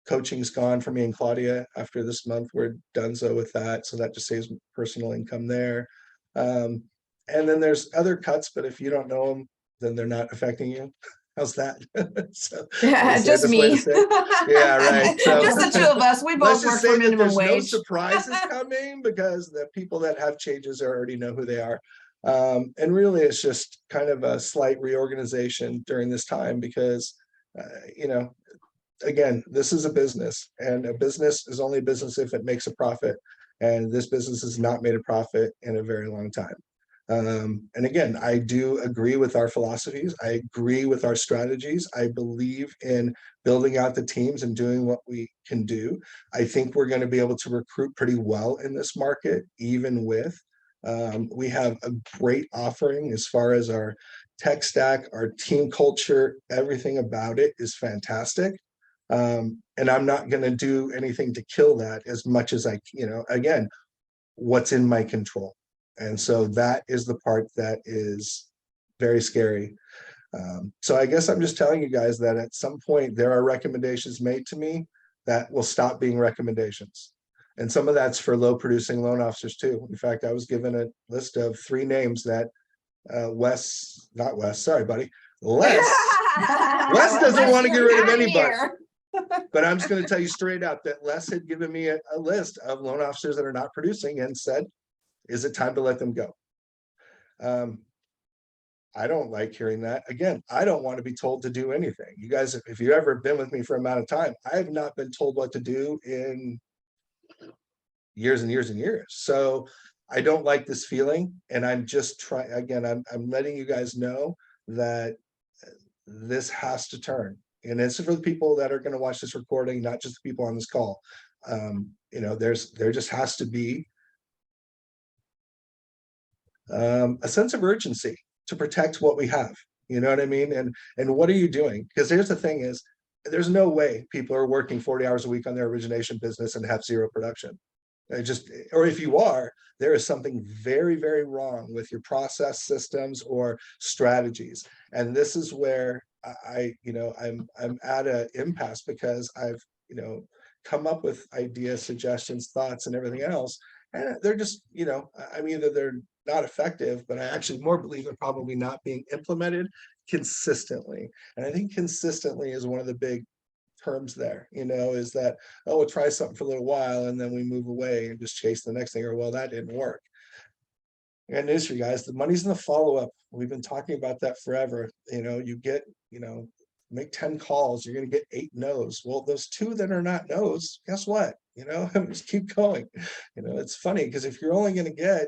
Coaching's gone for me and Claudia after this month. We're donezo with that. So that just saves personal income there. And then there's other cuts, but if you don't know them, then they're not affecting you. How's that? So, is that Just the way to me. say it? Yeah, right. So Just the two of us. We let's both work just for say that minimum there's no wage. surprises coming because the people that have changes already know who they are. And really, it's just kind of a slight reorganization during this time because, you know, again, this is a business, and a business is only a business if it makes a profit. And this business has not made a profit in a very long time. And again, I do agree with our philosophies. I agree with our strategies. I believe in building out the teams and doing what we can do. I think we're going to be able to recruit pretty well in this market, even with we have a great offering as far as our tech stack, our team culture, everything about it is fantastic. And I'm not going to do anything to kill that as much as again, what's in my control. And so that is the part that is very scary. So I guess I'm just telling you guys that at some point there are recommendations made to me that will stop being recommendations. And some of that's for low producing loan officers too. In fact, I was given a list of 3 names that Les doesn't want to get rid of anybody. But I'm just going to tell you straight out that Les had given me a list of loan officers that are not producing and said, is it time to let them go? I don't like hearing that. Again, I don't want to be told to do anything. You guys, if you've ever been with me for an amount of time, I have not been told what to do in years and years and years. So I don't like this feeling. And I'm just trying, again, I'm letting you guys know that this has to turn. And it's for the people that are going to watch this recording, not just the people on this call. There just has to be a sense of urgency to protect what we have. You know what I mean? And what are you doing? Because here's the thing is, there's no way people are working 40 hours a week on their origination business and have 0 production. Or if you are, there is something very, very wrong with your process systems or strategies. And this is where I'm at an impasse because I've, come up with ideas, suggestions, thoughts, and everything else. And they're just, either they're not effective, but I actually more believe they're probably not being implemented consistently. And I think consistently is one of the big terms there, is that, oh, we'll try something for a little while and then we move away and just chase the next thing, or well, that didn't work. And it is for you guys, the money's in the follow-up. We've been talking about that forever. You get, make 10 calls, you're going to get 8 no's. Well, those 2 that are not no's, guess what? Just keep going. It's funny because if you're only going to get,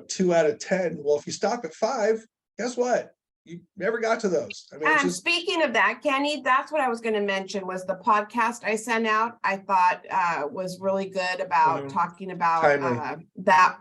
2 out of 10, well, if you stop at 5, guess what? You never got to those. Speaking of that, Kenny, that's what I was going to mention was the podcast I sent out. I thought was really good about talking about that,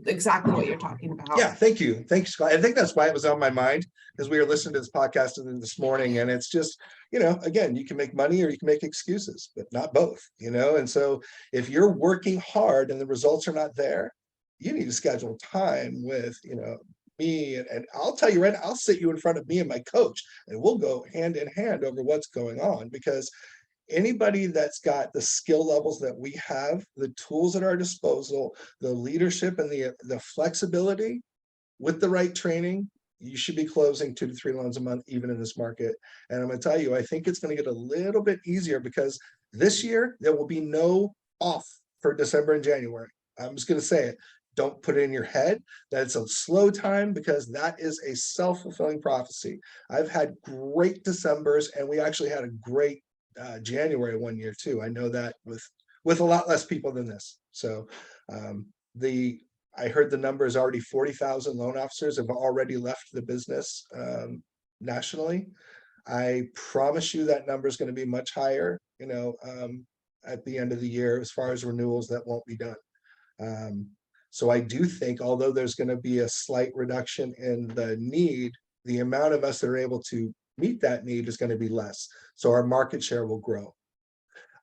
exactly what you're talking about. Yeah, thank you. Thanks, Scott. I think that's why it was on my mind, because we were listening to this podcast this morning, and it's just, again, you can make money or you can make excuses, but not both, and so if you're working hard and the results are not there, you need to schedule time with, me, and I'll tell you right now, I'll sit you in front of me and my coach, and we'll go hand in hand over what's going on, because anybody that's got the skill levels that we have, the tools at our disposal, the leadership and the flexibility with the right training, you should be closing 2 to 3 loans a month, even in this market. And I'm going to tell you, I think it's going to get a little bit easier because this year there will be no off for December and January. I'm just going to say it. Don't put it in your head that it's a slow time, because that is a self-fulfilling prophecy. I've had great Decembers, and we actually had a great January one year too. I know that with a lot less people than this. So I heard the number is already 40,000 loan officers have already left the business nationally. I promise you that number is going to be much higher, at the end of the year, as far as renewals that won't be done. So I do think, although there's going to be a slight reduction in the need, the amount of us that are able to meet that need is going to be less. So our market share will grow.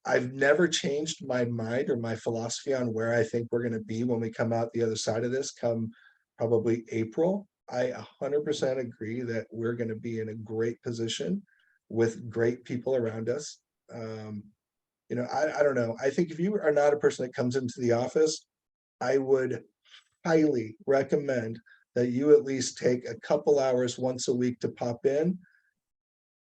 I've never changed my mind or my philosophy on where I think we're going to be when we come out the other side of this, come probably April. I 100% agree that we're going to be in a great position with great people around us. You know, I don't know. I think if you are not a person that comes into the office, I would highly recommend that you at least take a couple hours once a week to pop in,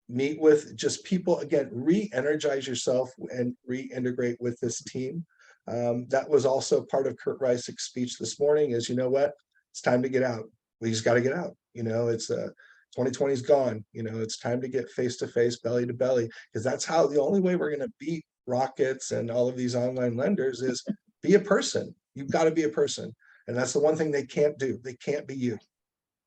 meet with just people, again, re-energize yourself and reintegrate with this team. That was also part of Kurt Reiss's speech this morning is, you know what, it's time to get out. We just got to get out. You know, it's 2020 is gone. You know, it's time to get face to face, belly to belly, because that's how the only way we're going to beat Rockets and all of these online lenders is be a person. You've got to be a person. And that's the one thing they can't do. They can't be you.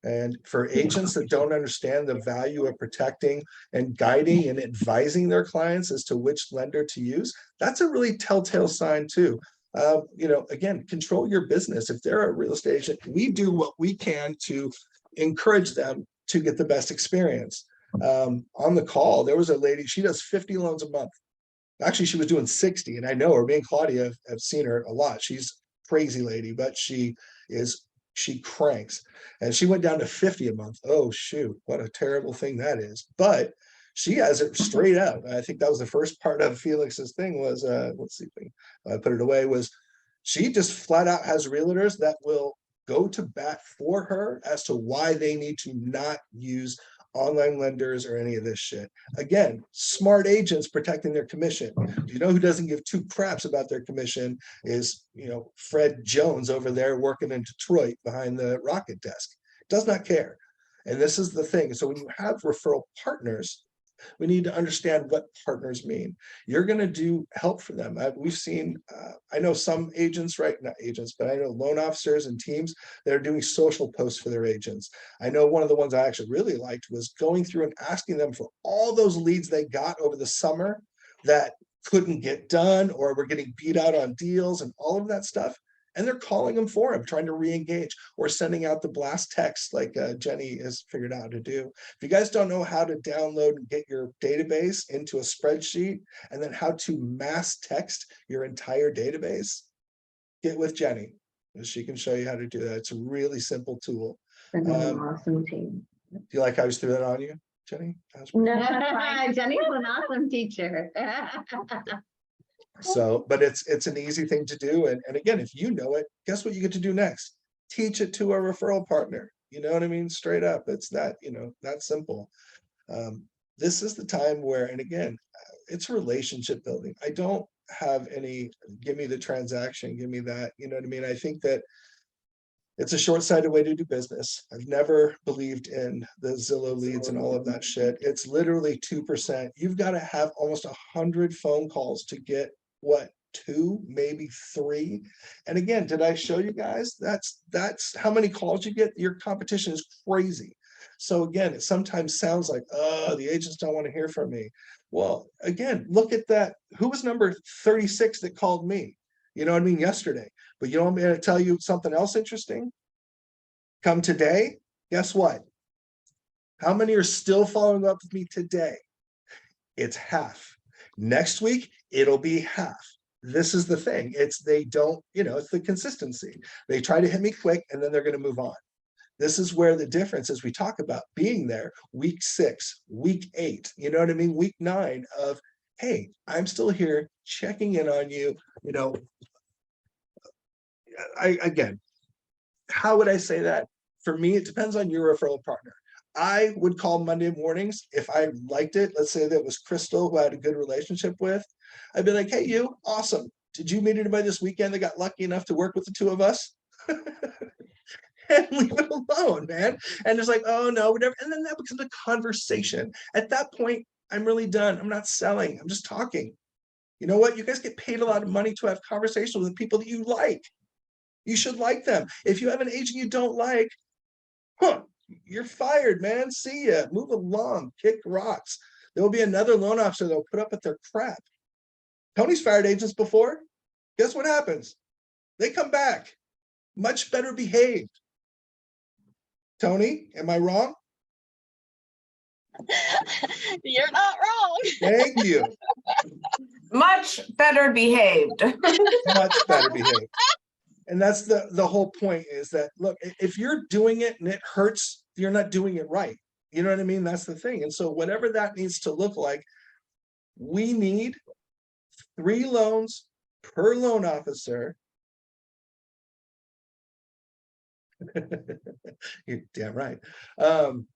And for agents that don't understand the value of protecting and guiding and advising their clients as to which lender to use, that's a really telltale sign too. You know, again, control your business. If they're a real estate agent, we do what we can to encourage them to get the best experience. On the call, there was a lady, she does 50 loans a month. Actually, she was doing 60, and I know her. Me and Claudia have seen her a lot. She's a crazy lady, but she cranks, and she went down to 50 a month. Oh shoot, what a terrible thing that is. But she has it straight out. I think that was the first part of Felix's thing was let's see, I put it away, was she just flat out has realtors that will go to bat for her as to why they need to not use online lenders or any of this shit. Again, smart agents protecting their commission. You know who doesn't give two craps about their commission is, you know, Fred Jones over there working in Detroit behind the Rocket desk. Does not care. And this is the thing. So when you have referral partners, we need to understand what partners mean. You're going to do help for them. We've seen, I know some agents, right? Not agents, but I know loan officers and teams that are doing social posts for their agents. I know one of the ones I actually really liked was going through and asking them for all those leads they got over the summer that couldn't get done or were getting beat out on deals and all of that stuff. And they're calling them for them, trying to re-engage or sending out the blast text like Jenny has figured out how to do. If you guys don't know how to download and get your database into a spreadsheet and then how to mass text your entire database, get with Jenny. She can show you how to do that. It's a really simple tool. Awesome team. Do you like how I just threw that on you, Jenny? Jenny's an awesome teacher. So, but it's an easy thing to do. And again, if you know it, guess what you get to do next? Teach it to a referral partner. You know what I mean? Straight up. It's that, you know, that simple. This is the time where, and again, it's relationship building. I don't have any, give me the transaction, give me that, you know what I mean? I think that it's a short-sighted way to do business. I've never believed in the Zillow leads and all of that shit. It's literally 2%. You've got to have almost 100 phone calls to get what, 2, maybe 3. And again, did I show you guys? That's how many calls you get. Your competition is crazy. So again, it sometimes sounds like, oh, the agents don't want to hear from me. Well, again, look at that. Who was number 36 that called me? You know what I mean? Yesterday. But you know, I'm going to tell you something else interesting. Come today, guess what? How many are still following up with me today? It's half. Next week, it'll be half. This is the thing. It's they don't, you know, it's the consistency. They try to hit me quick and then they're going to move on. This is where the difference is. We talk about being there week 6, week 8, you know what I mean? Week 9 of, hey, I'm still here checking in on you. You know, again, how would I say that? For me, it depends on your referral partner. I would call Monday mornings if I liked it. Let's say that was Crystal, who I had a good relationship with. I'd be like, hey, you, awesome. Did you meet anybody this weekend that got lucky enough to work with the 2 of us? And leave it alone, man. And it's like, oh no, whatever. And then that becomes a conversation. At that point, I'm really done. I'm not selling. I'm just talking. You know what? You guys get paid a lot of money to have conversations with people that you like. You should like them. If you have an agent you don't like, you're fired, man. See ya. Move along. Kick rocks. There will be another loan officer that'll put up with their crap. Tony's fired agents before. Guess what happens? They come back. Much better behaved. Tony, am I wrong? You're not wrong. Thank you. Much better behaved. Much better behaved. And that's the whole point is that, look, if you're doing it and it hurts, you're not doing it right. You know what I mean? That's the thing. And so whatever that needs to look like, we need 3 loans per loan officer. You're damn right. Damn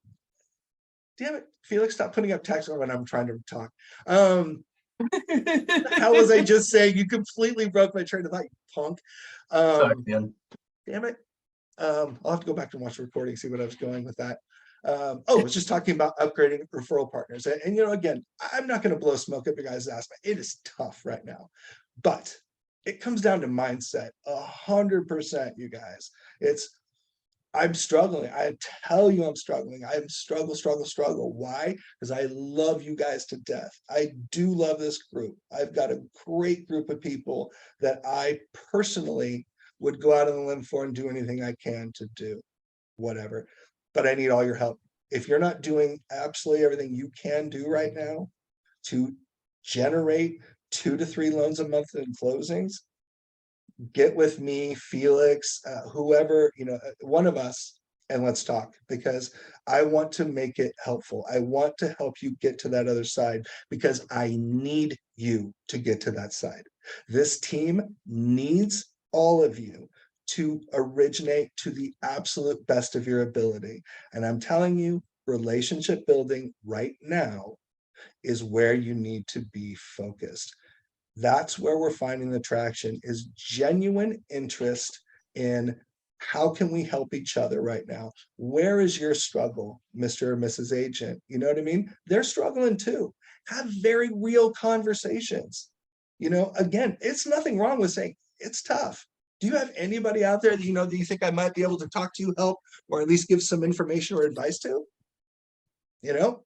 it, Felix, stop putting up text when I'm trying to talk. How was I just saying? You completely broke my train of thought, you punk. Sorry, man. Damn it. I'll have to go back and watch the recording, see what I was going with that. I was just talking about upgrading referral partners. And you know, again, I'm not going to blow smoke up your guys' ass, but it is tough right now. But it comes down to mindset, 100%, you guys. I'm struggling. I tell you I'm struggling. I'm struggle. Why? Because I love you guys to death. I do love this group. I've got a great group of people that I personally would go out on a limb for and do anything I can to do, whatever. But I need all your help. If you're not doing absolutely everything you can do right now to generate 2 to 3 loans a month in closings, get with me, Felix, whoever, you know, one of us, and let's talk, because I want to make it helpful. I want to help you get to that other side because I need you to get to that side. This team needs all of you to originate to the absolute best of your ability. And I'm telling you, relationship building right now is where you need to be focused. That's where we're finding the traction, is genuine interest in how can we help each other right now? Where is your struggle, Mr. or Mrs. Agent? You know what I mean? They're struggling too. Have very real conversations. You know, again, it's nothing wrong with saying it's tough. Do you have anybody out there that you know that you think I might be able to talk to, help, or at least give some information or advice to? You know,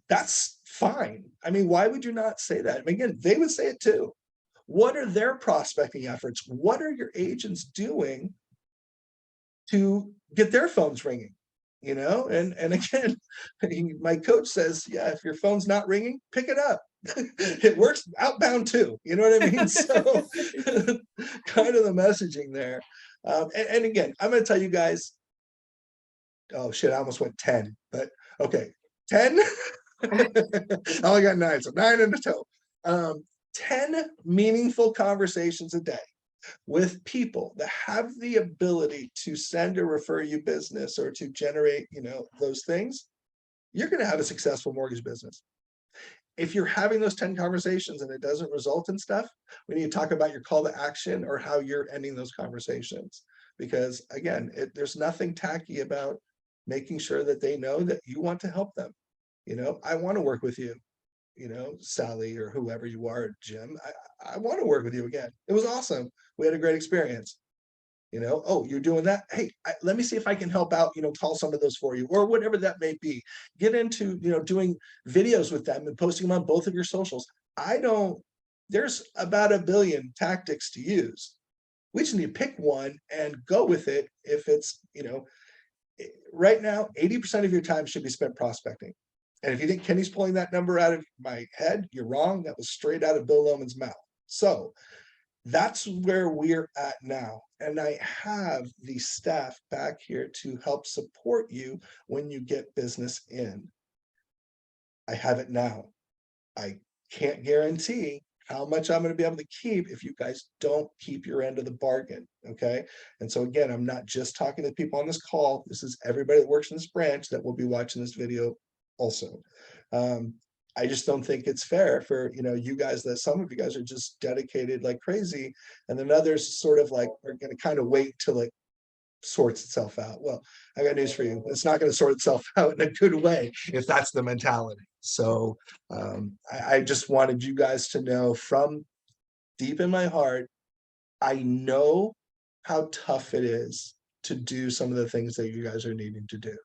that's fine. I mean, why would you not say that? I mean, again, they would say it too. What are their prospecting efforts? What are your agents doing to get their phones ringing? You know, and again, my coach says, yeah, if your phone's not ringing, pick it up. It works outbound too. You know what I mean? So kind of the messaging there. And again, I'm going to tell you guys, oh shit, I almost went 10, but okay, 10. I only got 9, so 9 in a total. 10 meaningful conversations a day with people that have the ability to send or refer you business or to generate, you know, those things, you're going to have a successful mortgage business. If you're having those 10 conversations and it doesn't result in stuff, we need to talk about your call to action or how you're ending those conversations. Because again, there's nothing tacky about making sure that they know that you want to help them. You know, I want to work with you, you know, Sally or whoever you are, Jim. I want to work with you again. It was awesome. We had a great experience. You know, oh, you're doing that. Hey, let me see if I can help out, you know, call some of those for you or whatever that may be. Get into, you know, doing videos with them and posting them on both of your socials. There's about 1 billion tactics to use. We just need to pick one and go with it. If it's, you know, right now, 80% of your time should be spent prospecting. And if you think Kenny's pulling that number out of my head, you're wrong. That was straight out of Bill Lohman's mouth. So that's where we're at now. And I have the staff back here to help support you when you get business in. I have it now. I can't guarantee how much I'm going to be able to keep if you guys don't keep your end of the bargain. Okay. And so again, I'm not just talking to people on this call. This is everybody that works in this branch that will be watching this video also. I just don't think it's fair for, you know, you guys, that some of you guys are just dedicated like crazy, and then others sort of like are going to kind of wait till it sorts itself out. Well, I got news for you. It's not going to sort itself out in a good way if that's the mentality. So I just wanted you guys to know from deep in my heart, I know how tough it is to do some of the things that you guys are needing to do.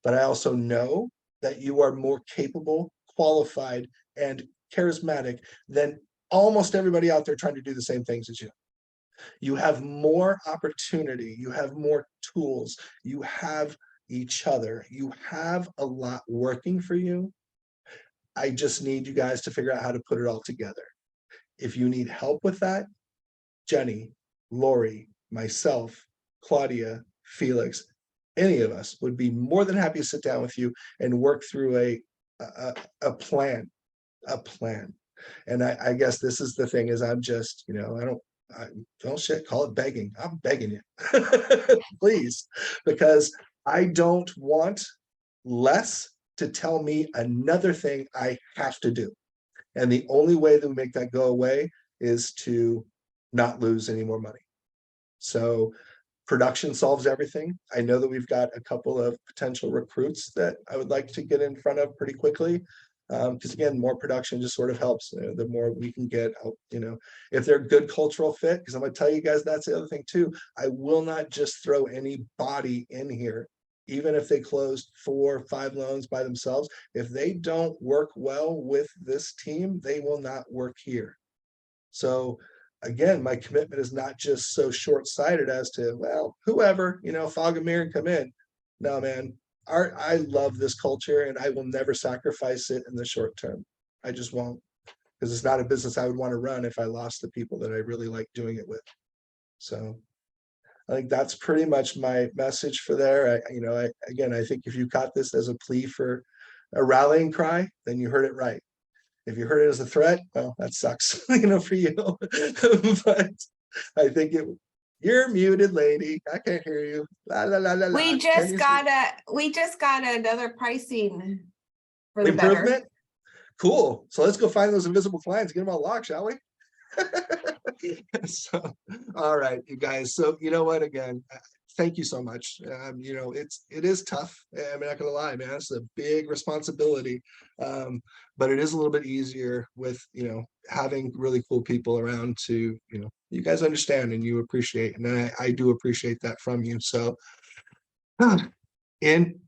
But I also know that you are more capable, qualified, and charismatic than almost everybody out there trying to do the same things as you. You have more opportunity, you have more tools, you have each other, you have a lot working for you. I just need you guys to figure out how to put it all together. If you need help with that, Jenny, Lori, myself, Claudia, Felix, any of us would be more than happy to sit down with you and work through a plan. And I guess this is the thing is I'm just, I don't shit, call it begging. I'm begging you, please, because I don't want less to tell me another thing I have to do. And the only way that we make that go away is to not lose any more money. So production solves everything. I know that we've got a couple of potential recruits that I would like to get in front of pretty quickly. Because again, more production just sort of helps. The more we can get out, if they're good cultural fit, because I'm gonna tell you guys, that's the other thing too. I will not just throw anybody in here, even if they closed 4 or 5 loans by themselves. If they don't work well with this team, they will not work here. So again, my commitment is not just so short-sighted as to, well, whoever, fog and mirror come in. No, man, I love this culture and I will never sacrifice it in the short term. I just won't, because it's not a business I would want to run if I lost the people that I really like doing it with. So I think that's pretty much my message for there. I think if you caught this as a plea for a rallying cry, then you heard it right. If you heard it as a threat, well, that sucks, for you. But I think you're muted, lady. I can't hear you. La, la, la, la, la. We just got another pricing for the better. Improvement. Cool. So let's go find those invisible clients, get them all locked, shall we? So, all right, you guys. So you know what? Again, thank you so much. It is tough. I'm not gonna lie, man. It's a big responsibility, but it is a little bit easier with having really cool people around to you guys understand and you appreciate, and I do appreciate that from you. So, and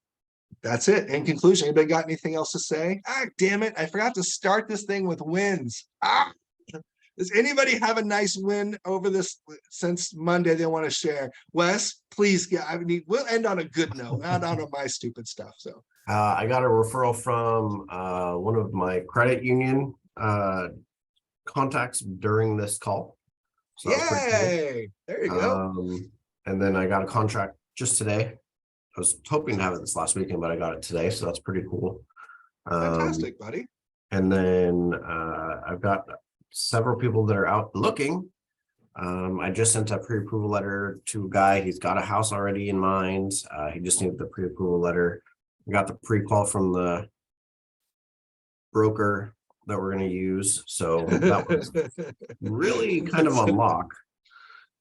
that's it. In conclusion, anybody got anything else to say? Damn it! I forgot to start this thing with wins. Does anybody have a nice win over this since Monday they want to share? Wes, please we'll end on a good note, not on my stupid stuff. So I got a referral from one of my credit union contacts during this call. So that was pretty cool. yay! There you go. And then I got a contract just today. I was hoping to have it this last weekend, but I got it today, so that's pretty cool. Fantastic, buddy. And then I've got several people that are out looking. I just sent a pre-approval letter to a guy. He's got a house already in mind. He just needed the pre-approval letter. I got the pre-qual from the broker that we're going to use. So that was really kind of on lock.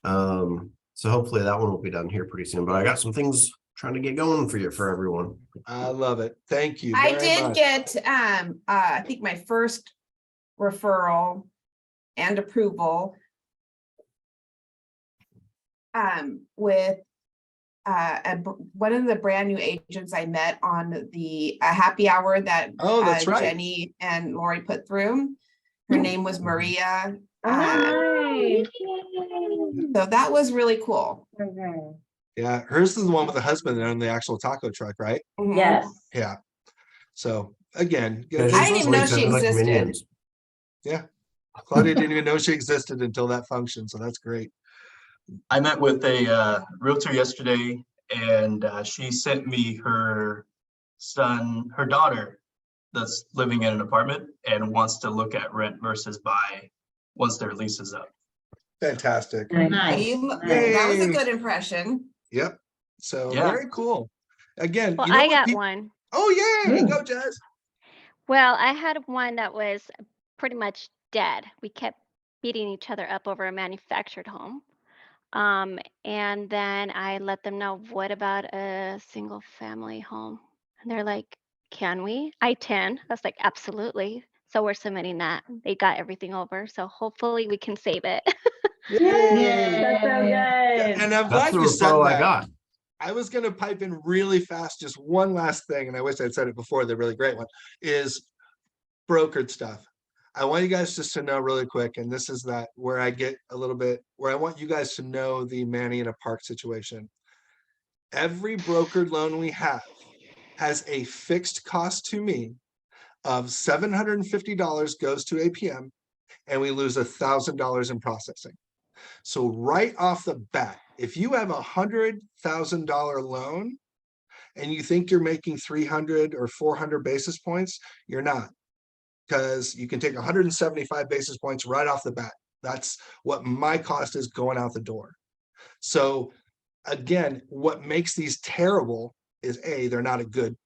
So hopefully that one will be done here pretty soon. But I got some things trying to get going for everyone. I love it. Thank you. I very did much. get I think my first referral and approval with one of the brand new agents I met on the happy hour that that's right. Jenny and Lori put through. Her name was Maria. Hi. So that was really cool. Yeah, hers is the one with the husband that owned the actual taco truck, right? Mhm. Yes. Yeah. So again, Yeah, I didn't just even know like she the existed. minions. Claudia didn't even know she existed until that function. So that's great. I met with a realtor yesterday, and she sent me her daughter that's living in an apartment and wants to look at rent versus buy once their lease is up. Fantastic. Nice. That was a good impression. Yep. So Yeah. very cool. Again, Well, you know I what got peop- one. Oh yeah, Ooh. go Jazz. Well, I had one that was pretty much dead. We kept beating each other up over a manufactured home. And then I let them know, what about a single family home? And they're like, can we? I-10. I was like, absolutely. So we're submitting that. They got everything over. So hopefully we can save it. Yay. That's so good. And I'm That's glad the you said referral I that. got. I was going to pipe in really fast, just one last thing, and I wish I'd said it before, the really great one, is brokered stuff. I want you guys just to know really quick, and this is that where I get a little bit, where I want you guys to know the Manny in a Park situation. Every brokered loan we have has a fixed cost to me of $750 goes to APM, and we lose $1,000 in processing. So right off the bat, if you have $100,000 loan and you think you're making 300 or 400 basis points, you're not. because you can take 175 basis points right off the bat. That's what my cost is going out the door. So again, what makes these terrible is A, they're not a good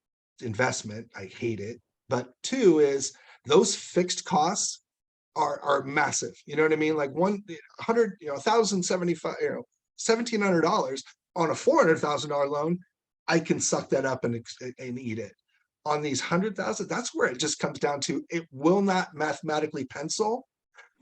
investment. I hate it. But two is those fixed costs are massive. You know what I mean? Like 100, $1,075, $1,700 on a $400,000 loan, I can suck that up and eat it. On these 100,000, that's where it just comes down to, it will not mathematically pencil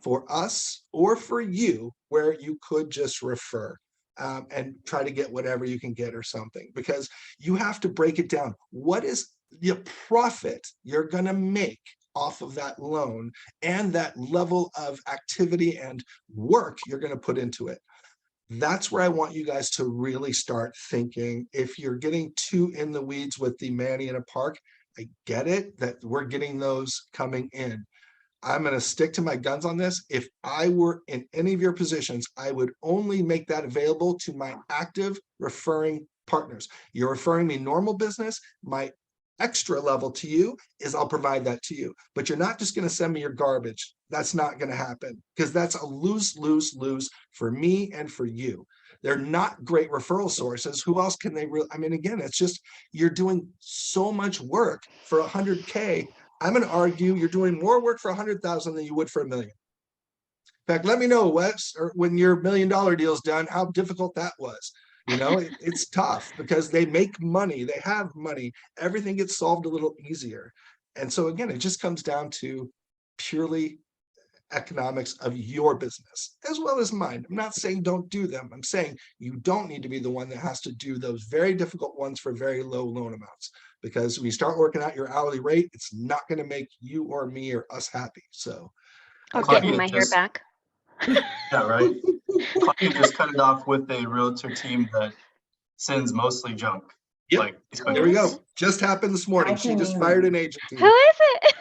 for us or for you, where you could just refer and try to get whatever you can get or something, because you have to break it down. What is the profit you're going to make off of that loan and that level of activity and work you're going to put into it? That's where I want you guys to really start thinking. If you're getting too in the weeds with the Manny in a park, I get it that we're getting those coming in. I'm going to stick to my guns on this. If I were in any of your positions, I would only make that available to my active referring partners. You're referring me normal business, my extra level to you is I'll provide that to you, but you're not just going to send me your garbage. That's not going to happen, because that's a lose for me and for you. They're not great referral sources. Who else can they really? I mean, again, it's just, you're doing so much work for 100K. I'm going to argue you're doing more work for 100,000 than you would for $1 million. In fact, let me know, Wes, or when your $1 million deal's done, how difficult that was. It's tough because they make money, they have money, everything gets solved a little easier. And so again, it just comes down to purely economics of your business as well as mine. I'm not saying don't do them. I'm saying you don't need to be the one that has to do those very difficult ones for very low loan amounts, because when you start working out your hourly rate, it's not going to make you or me or us happy. So Or Claudia getting my hair back. Yeah, right. Claudia just cut it off with a realtor team that sends mostly junk. Yep. Like, There we go. Just happened this morning. She just fired an agent. Who is it?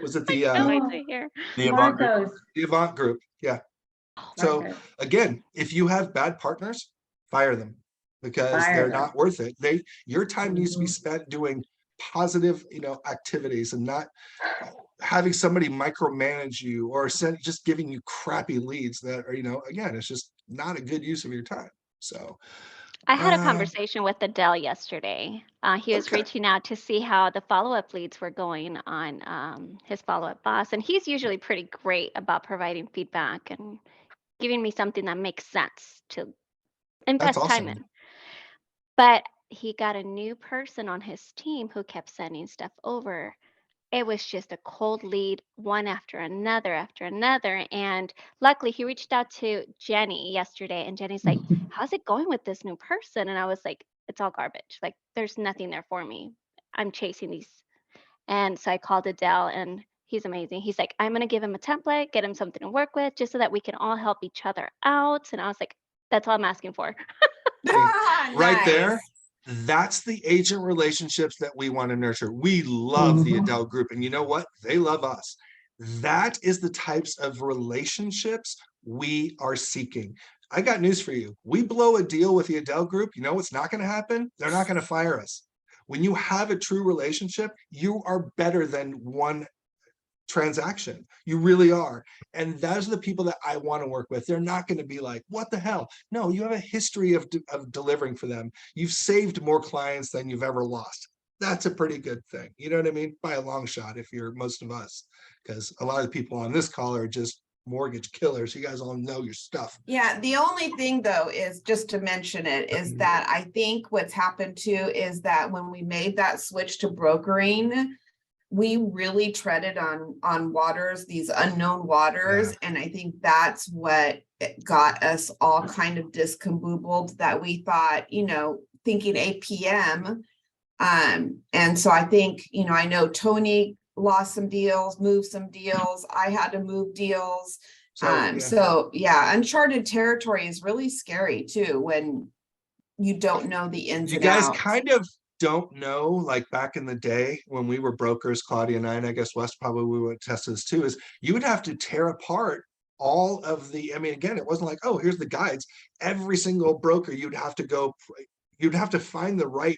Was it the Can't wait to hear. the Avant Group. Marcos. the Avant Group? Yeah. So Marcos. again, if you have bad partners, fire them, because Fire they're them. not worth it. Your time needs to be spent doing positive, activities, and not having somebody micromanage you or just giving you crappy leads that are, again, it's just not a good use of your time. So I had a conversation with Adele yesterday. He was Okay. reaching out to see how the follow-up leads were going on his follow-up boss. And he's usually pretty great about providing feedback and giving me something that makes sense to invest time awesome. in. But he got a new person on his team who kept sending stuff over. It was just a cold lead, one after another. And luckily he reached out to Jenny yesterday, and Jenny's like, how's it going with this new person? And I was like, it's all garbage. Like, there's nothing there for me. I'm chasing these. And so I called Adele, and he's amazing. He's like, I'm going to give him a template, get him something to work with, just so that we can all help each other out. And I was like, that's all I'm asking for. Right there. That's the agent relationships that we want to nurture. We love the Adele Group, and you know what? They love us. That is the types of relationships we are seeking. I got news for you. We blow a deal with the Adele Group, you know what's not going to happen? They're not going to fire us. When you have a true relationship, you are better than one transaction. You really are. And those are the people that I want to work with. They're not going to be like, what the hell? No, you have a history of delivering for them. You've saved more clients than you've ever lost. That's a pretty good thing. You know what I mean? By a long shot, if you're most of us, because a lot of the people on this call are just mortgage killers. You guys all know your stuff. Yeah, the only thing though is just to mention it is that I think what's happened too is that when we made that switch to brokering, we really treaded on waters, these unknown waters. And I think that's what got us all kind of discombobulated, that we thought, thinking APM. And so I think, I know Tony lost some deals, moved some deals. I had to move deals. So uncharted territory is really scary too, when you don't know the ins You and guys outs. kind of don't know, like back in the day when we were brokers, Claudia and I guess Wes probably would attest to this too, is you would have to tear apart all of the, again, it wasn't like, oh, here's the guides. Every single broker, you'd have to find the right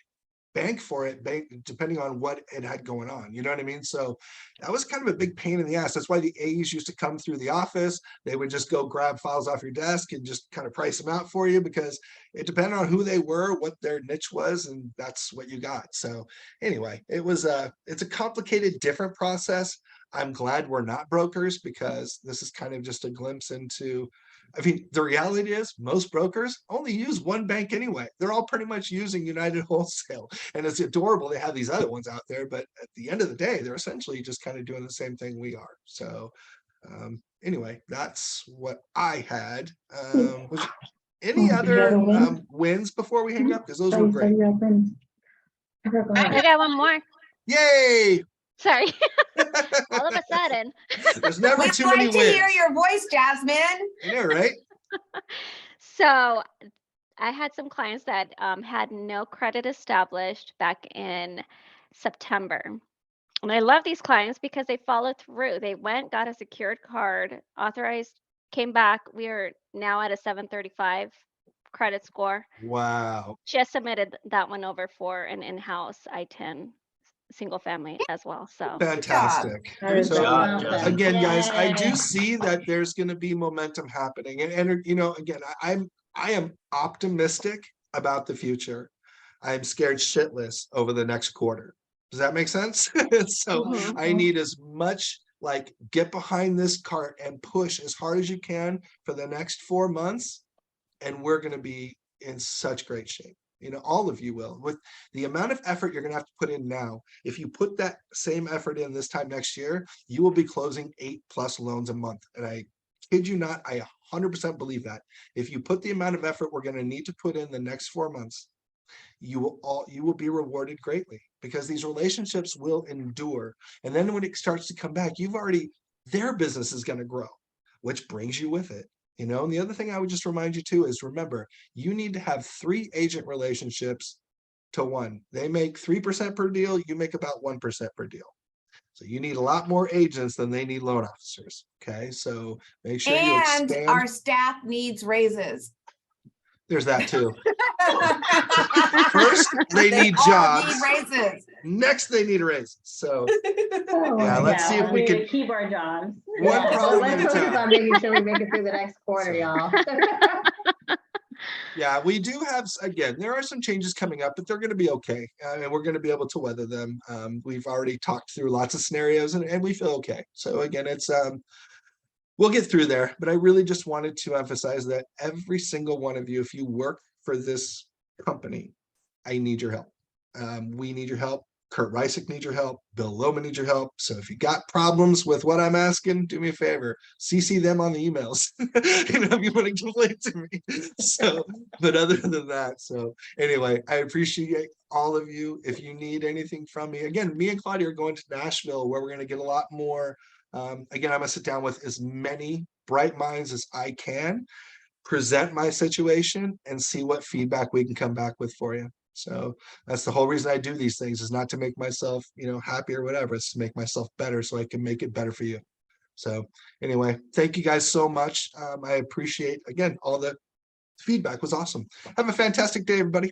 bank for it, depending on what it had going on. You know what I mean? So that was kind of a big pain in the ass. That's why the A's used to come through the office. They would just go grab files off your desk and just kind of price them out for you, because it depended on who they were, what their niche was, and that's what you got. So anyway, it's a complicated, different process. I'm glad we're not brokers, because this is kind of just a glimpse into, I mean, the reality is most brokers only use one bank anyway. They're all pretty much using United Wholesale, and it's adorable they have these other ones out there, but at the end of the day, they're essentially just kind of doing the same thing we are. So anyway, that's what I had. Was any other wins before we hang up? Because those were great. I got one more. Yay! Sorry. All of a sudden. There's never We'd too many like to wins. hear your voice, Jasmine. I know, right? So I had some clients that had no credit established back in September. And I love these clients because they followed through. They went, got a secured card, authorized, came back. We are now at a 735 credit score. Wow. Just submitted that one over for an in-house I-10 single family as well. So Fantastic. Good So job. again, guys, I do Yay. see that there's going to be momentum happening, and you know, again, I am optimistic about the future. I'm scared shitless over the next quarter. Does that make sense? So I need as much, like, get behind this cart and push as hard as you can for the next 4 months, and we're going to be in such great shape. You know, all of you will. With the amount of effort you're going to have to put in now, if you put that same effort in this time next year, you will be closing 8+ loans a month. And I kid you not, I 100% believe that. If you put the amount of effort we're going to need to put in the next 4 months, you will be rewarded greatly, because these relationships will endure. And then when it starts to come back, their business is going to grow, which brings you with it. You know, and the other thing I would just remind you too is, remember, you need to have 3 agent relationships to 1. They make 3% per deal. You make about 1% per deal. So you need a lot more agents than they need loan officers. Okay. So make sure you And expand. our staff needs raises. There's that too. First, they need all jobs. need raises. Next, they need raises. So Oh, yeah, let's see if we can. Keep our jobs. One Yeah, problem let's at a focus time. on making sure we make it through the next quarter, y'all. Yeah, we do have, again, there are some changes coming up, but they're going to be okay. And we're going to be able to weather them. We've already talked through lots of scenarios, and we feel okay. So again, it's we'll get through there. But I really just wanted to emphasize that every single one of you, if you work for this company, I need your help. We need your help. Kurt Reisick needs your help. Bill Loman needs your help. So if you got problems with what I'm asking, do me a favor, CC them on the emails. You know, if you want to complain to me. So, but other than that, so anyway, I appreciate all of you. If you need anything from me, again, me and Claudia are going to Nashville, where we're going to get a lot more. Again, I'm going to sit down with as many bright minds as I can, present my situation, and see what feedback we can come back with for you. So that's the whole reason I do these things, is not to make myself, you know, happy or whatever. It's to make myself better so I can make it better for you. So anyway, thank you guys so much. I appreciate, again, all the feedback was awesome. Have a fantastic day, everybody.